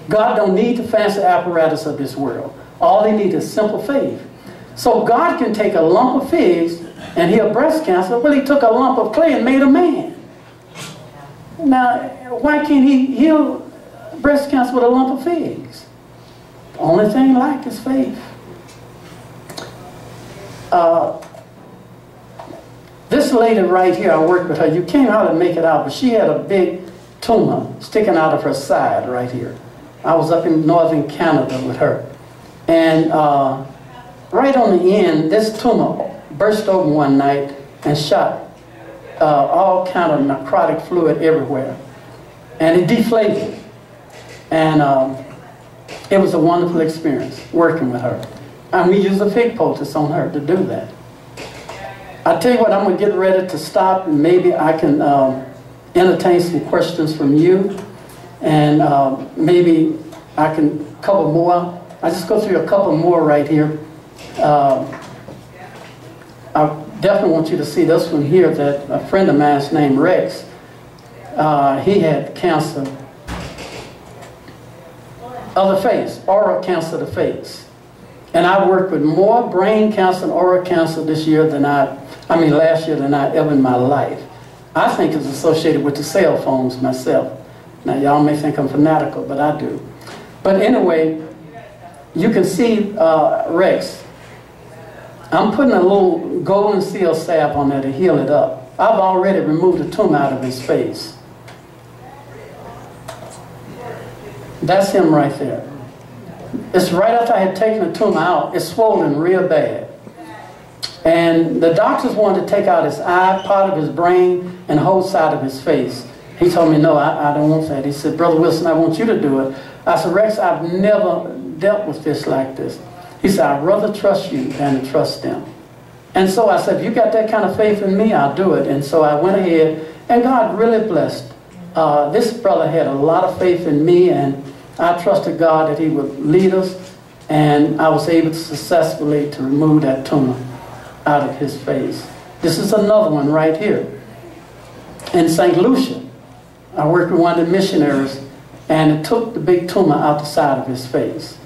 Speaker 1: God don't need the fancy apparatus of this world. All he needs is simple faith. So God can take a lump of figs and heal breast cancer. Well, he took a lump of clay and made a man. Now, why can't he heal breast cancer with a lump of figs? The only thing like is faith. This lady right here, I worked with her. You can't hardly make it out, but she had a big tumor sticking out of her side right here. I was up in northern Canada with her. And right on the end, this tumor burst open one night and shot all kind of necrotic fluid everywhere. And it deflated. And it was a wonderful experience working with her. And we used a fig poultice on her to do that. I tell you what, I'm going to get ready to stop, and maybe I can entertain some questions from you. And maybe I can cover more. I just go through a couple more right here. I definitely want you to see this one here that a friend of mine's named Rex, he had cancer of the face, oral cancer of the face. And I worked with more brain cancer and oral cancer this year than last year than I ever in my life. I think it's associated with the cell phones myself. Now y'all may think I'm fanatical, but I do. But anyway, you can see Rex. I'm putting a little golden seal salve on there to heal it up. I've already removed the tumor out of his face. That's him right there. It's right after I had taken the tumor out. It's swollen real bad. And the doctors wanted to take out his eye, part of his brain, and the whole side of his face. He told me, no, I don't want that. He said, Brother Wilson, I want you to do it. I said, Rex, I've never dealt with this like this. He said, I'd rather trust you than to trust them. And so I said, if you got that kind of faith in me, I'll do it. And so I went ahead, and God really blessed. This brother had a lot of faith in me, and I trusted God that He would lead us, and I was able to successfully to remove that tumor out of his face. This is another one right here. In St. Lucia, I worked with one of the missionaries, and it took the big tumor out the side of his face.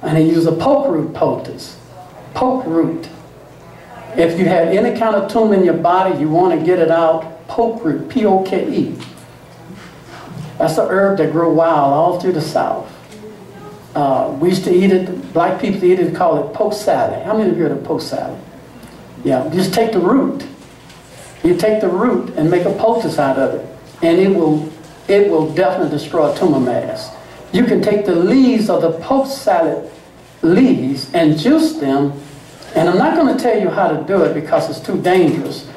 Speaker 1: And he used a poke root poultice. Poke root. If you have any kind of tumor in your body, you want to get it out, poke root, P-O-K-E. That's an herb that grows wild all through the South. We used to eat it, black people eat it, call it poke salad. How many of you heard of poke salad? Yeah, just take the root. You take the root and make a poultice out of it, and it will definitely destroy a tumor mass. You can take the leaves of the poke salad leaves and juice them, and I'm not going to tell you how to do it because it's too dangerous,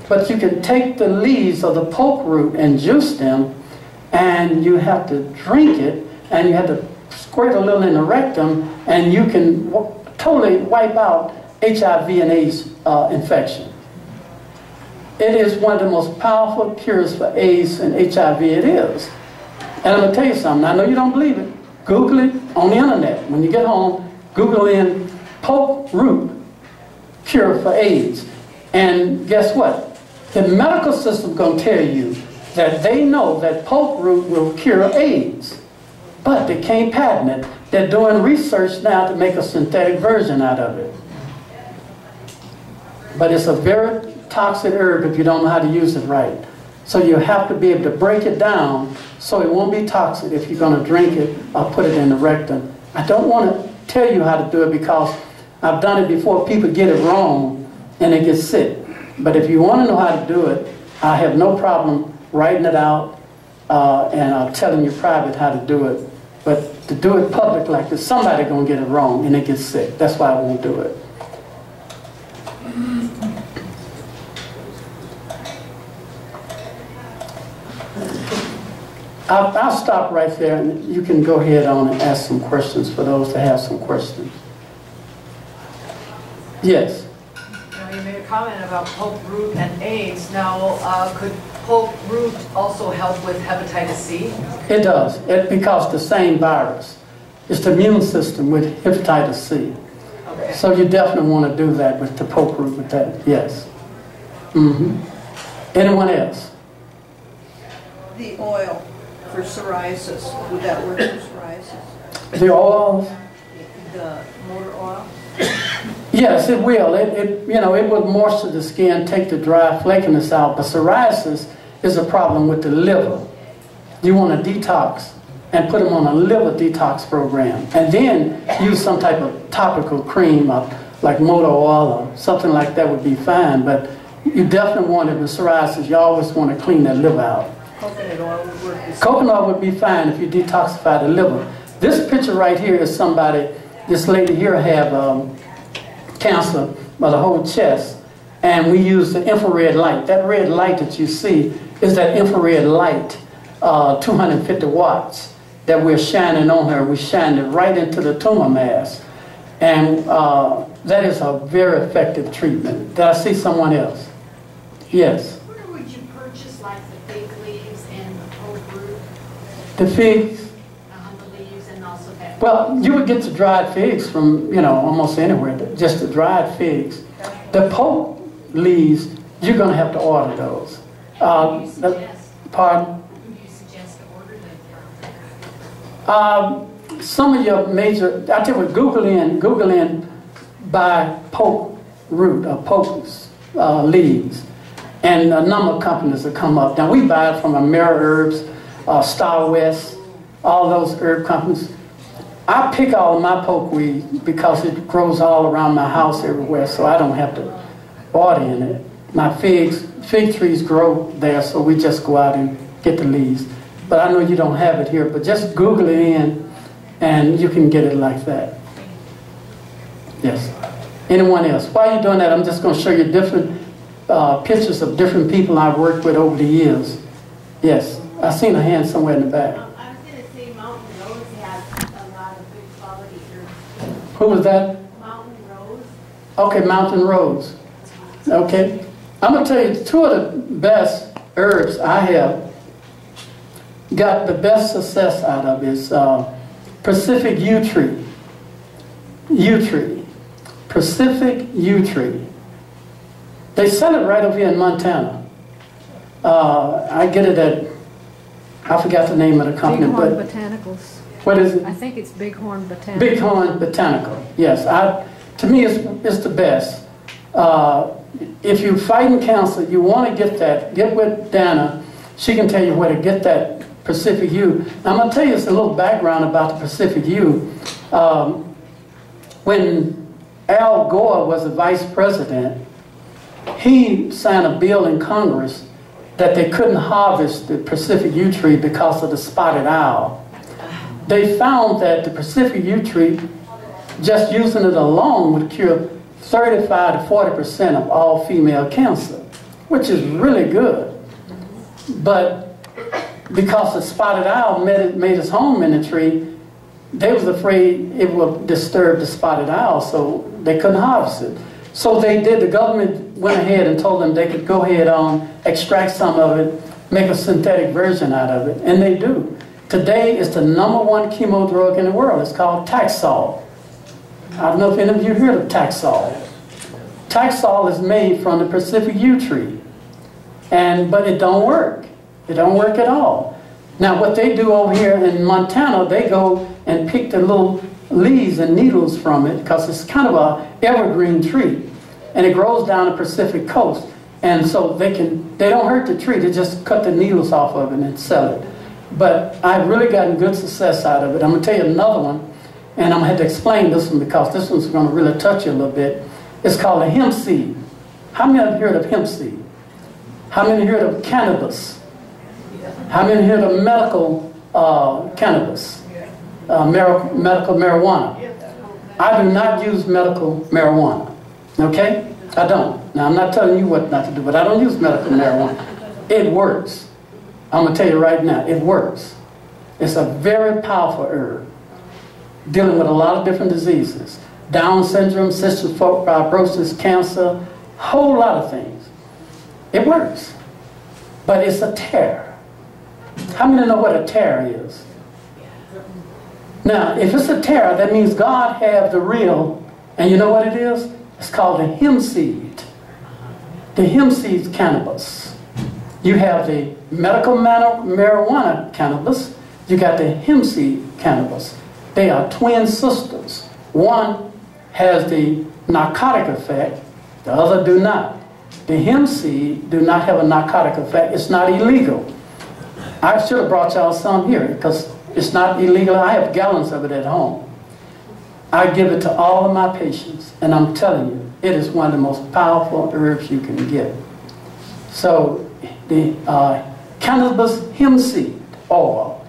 Speaker 1: but you can take the leaves of the poke root and juice them, and you have to drink it, and you have to squirt a little in the rectum, and you can totally wipe out HIV and AIDS infection. It is one of the most powerful cures for AIDS and HIV. It is. And I'm going to tell you something. I know you don't believe it. Google it on the internet. When you get home, Google in poke root cure for AIDS. And guess what? The medical system is going to tell you that they know that poke root will cure AIDS. But they can't patent it. They're doing research now to make a synthetic version out of it. But it's a very toxic herb if you don't know how to use it right. So you have to be able to break it down so it won't be toxic if you're going to drink it or put it in the rectum. I don't want to tell you how to do it because I've done it before. People get it wrong and they get sick. But if you want to know how to do it, I have no problem writing it out and telling you private how to do it. But to do it public like this, somebody's going to get it wrong and they get sick. That's why I won't do it. I'll stop right there, and you can go ahead on and ask some questions for those that have some questions. Yes?
Speaker 5: Now, you made a comment about poke root and AIDS. Now, could poke root also help with hepatitis C?
Speaker 1: It does, because the same virus. It's the immune system with hepatitis C.
Speaker 5: Okay.
Speaker 1: So you definitely want to do that with the poke root with that, yes. Anyone else?
Speaker 6: The oil for psoriasis, would that work for psoriasis?
Speaker 1: The oils?
Speaker 6: The motor oil?
Speaker 1: Yes, it will. It will moisture the skin, take the dry flakiness out. But psoriasis is a problem with the liver. You want to detox and put them on a liver detox program. And then use some type of topical cream like motor oil or something like that would be fine. But you definitely want it with psoriasis. You always want to clean that liver out.
Speaker 6: Coconut oil would work.
Speaker 1: Coconut oil would be fine if you detoxify the liver. This picture right here is somebody, this lady here have cancer by the whole chest, and we use the infrared light. That red light that you see is that infrared light, 250 watts, that we're shining on her. We shine it right into the tumor mass, and that is a very effective treatment. Did I see someone else? Yes.
Speaker 7: Where would you purchase like the fig leaves and the poke root?
Speaker 1: The figs?
Speaker 7: The leaves and also that.
Speaker 1: Well, you would get the dried figs from, almost anywhere, just the dried figs. The poke leaves, you're going to have to order those.
Speaker 7: Who do you suggest?
Speaker 1: Pardon?
Speaker 7: Who do you suggest to order them from?
Speaker 1: Some of your major, I tell you what, Google in buy poke root or poke leaves. And a number of companies will come up. Now, we buy it from AmeriHerbs, Star West, all those herb companies. I pick all of my pokeweed because it grows all around my house everywhere, so I don't have to order in it. My fig trees grow there, so we just go out and get the leaves. But I know you don't have it here, but just Google it in, and you can get it like that. Yes. Anyone else? While you're doing that, I'm just going to show you different pictures of different people I've worked with over the years. Yes. I seen a hand somewhere in the back.
Speaker 7: I was going to say Mountain Rose has a lot of good quality herbs.
Speaker 1: Who was that?
Speaker 7: Mountain Rose.
Speaker 1: Okay, Mountain Rose. Okay. I'm going to tell you two of the best herbs I have got the best success out of is Pacific yew tree. Yew tree. Pacific yew tree. They sell it right over here in Montana. I get it at, I forgot the name of the company.
Speaker 8: Bighorn
Speaker 1: but
Speaker 8: Botanicals.
Speaker 1: What is it?
Speaker 8: I think it's Bighorn Botanical.
Speaker 1: Bighorn Botanical, yes. To me, it's the best. If you're fighting cancer, you want to get that, get with Dana. She can tell you where to get that Pacific yew. Now, I'm going to tell you a little background about the Pacific yew. When Al Gore was the vice president, he signed a bill in Congress that they couldn't harvest the Pacific yew tree because of the spotted owl. They found that the Pacific yew tree, just using it alone, would cure 35 to 40% of all female cancer, which is really good. But because the spotted owl made its home in the tree, they was afraid it would disturb the spotted owl, so they couldn't harvest it. So they did, the government went ahead and told them they could go ahead on, extract some of it, make a synthetic version out of it, and they do. Today, it's the #1 chemo drug in the world. It's called Taxol. I don't know if any of you heard of Taxol. Taxol is made from the Pacific yew tree, but it don't work. It don't work at all. Now, what they do over here in Montana, they go and pick the little leaves and needles from it because it's kind of a evergreen tree, and it grows down the Pacific coast. And so they don't hurt the tree. They just cut the needles off of it and sell it. But I've really gotten good success out of it. I'm going to tell you another one, and I'm going to have to explain this one because this one's going to really touch you a little bit. It's called a hemp seed. How many of you heard of hemp seed? How many heard of cannabis? How many heard of medical cannabis? Medical marijuana? I do not use medical marijuana. Okay? I don't. Now, I'm not telling you what not to do, but I don't use medical marijuana. It works. I'm going to tell you right now, it works. It's a very powerful herb dealing with a lot of different diseases. Down syndrome, cystic fibrosis, cancer, whole lot of things. It works. But it's a tear. How many know what a tear is? Now, if it's a tear, that means God has the real, and you know what it is? It's called the hemp seed. The hemp seed's cannabis. You have the medical marijuana cannabis. You got the hemp seed cannabis. They are twin sisters. One has the narcotic effect, the other do not. The hemp seed do not have a narcotic effect. It's not illegal. I should have brought y'all some here because it's not illegal. I have gallons of it at home. I give it to all of my patients, and I'm telling you, it is one of the most powerful herbs you can get. So the cannabis hemp seed oil,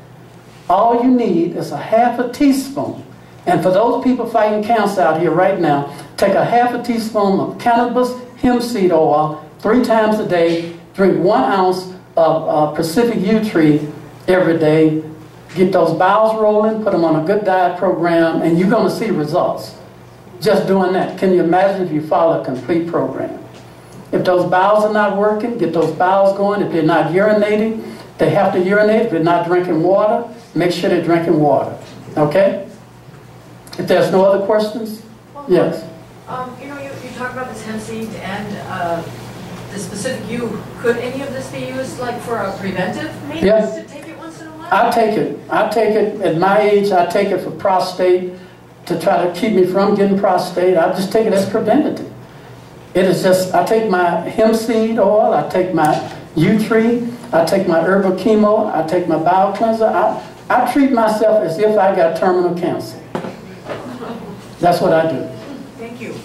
Speaker 1: all you need is a half a teaspoon. And for those people fighting cancer out here right now, take a half a teaspoon of cannabis hemp seed oil 3 times a day, drink 1 ounce of Pacific yew tree every day, get those bowels rolling, put them on a good diet program, and you're going to see results. Just doing that. Can you imagine if you follow a complete program? If those bowels are not working, get those bowels going. If they're not urinating, they have to urinate. If they're not drinking water, make sure they're drinking water. Okay? If there's no other questions? Yes.
Speaker 5: You know, you talk about this hemp seed and the specific yew. Could any of this be used like for a preventive maintenance?
Speaker 1: Yes.
Speaker 5: To take it once in a while?
Speaker 1: I take it. I take it at my age. I take it for prostate to try to keep me from getting prostate. I just take it as preventative. It is just, I take my hemp seed oil, I take my yew tree, I take my herbal chemo, I take my bowel cleanser. I treat myself as if I got terminal cancer. That's what I do.
Speaker 5: Thank you.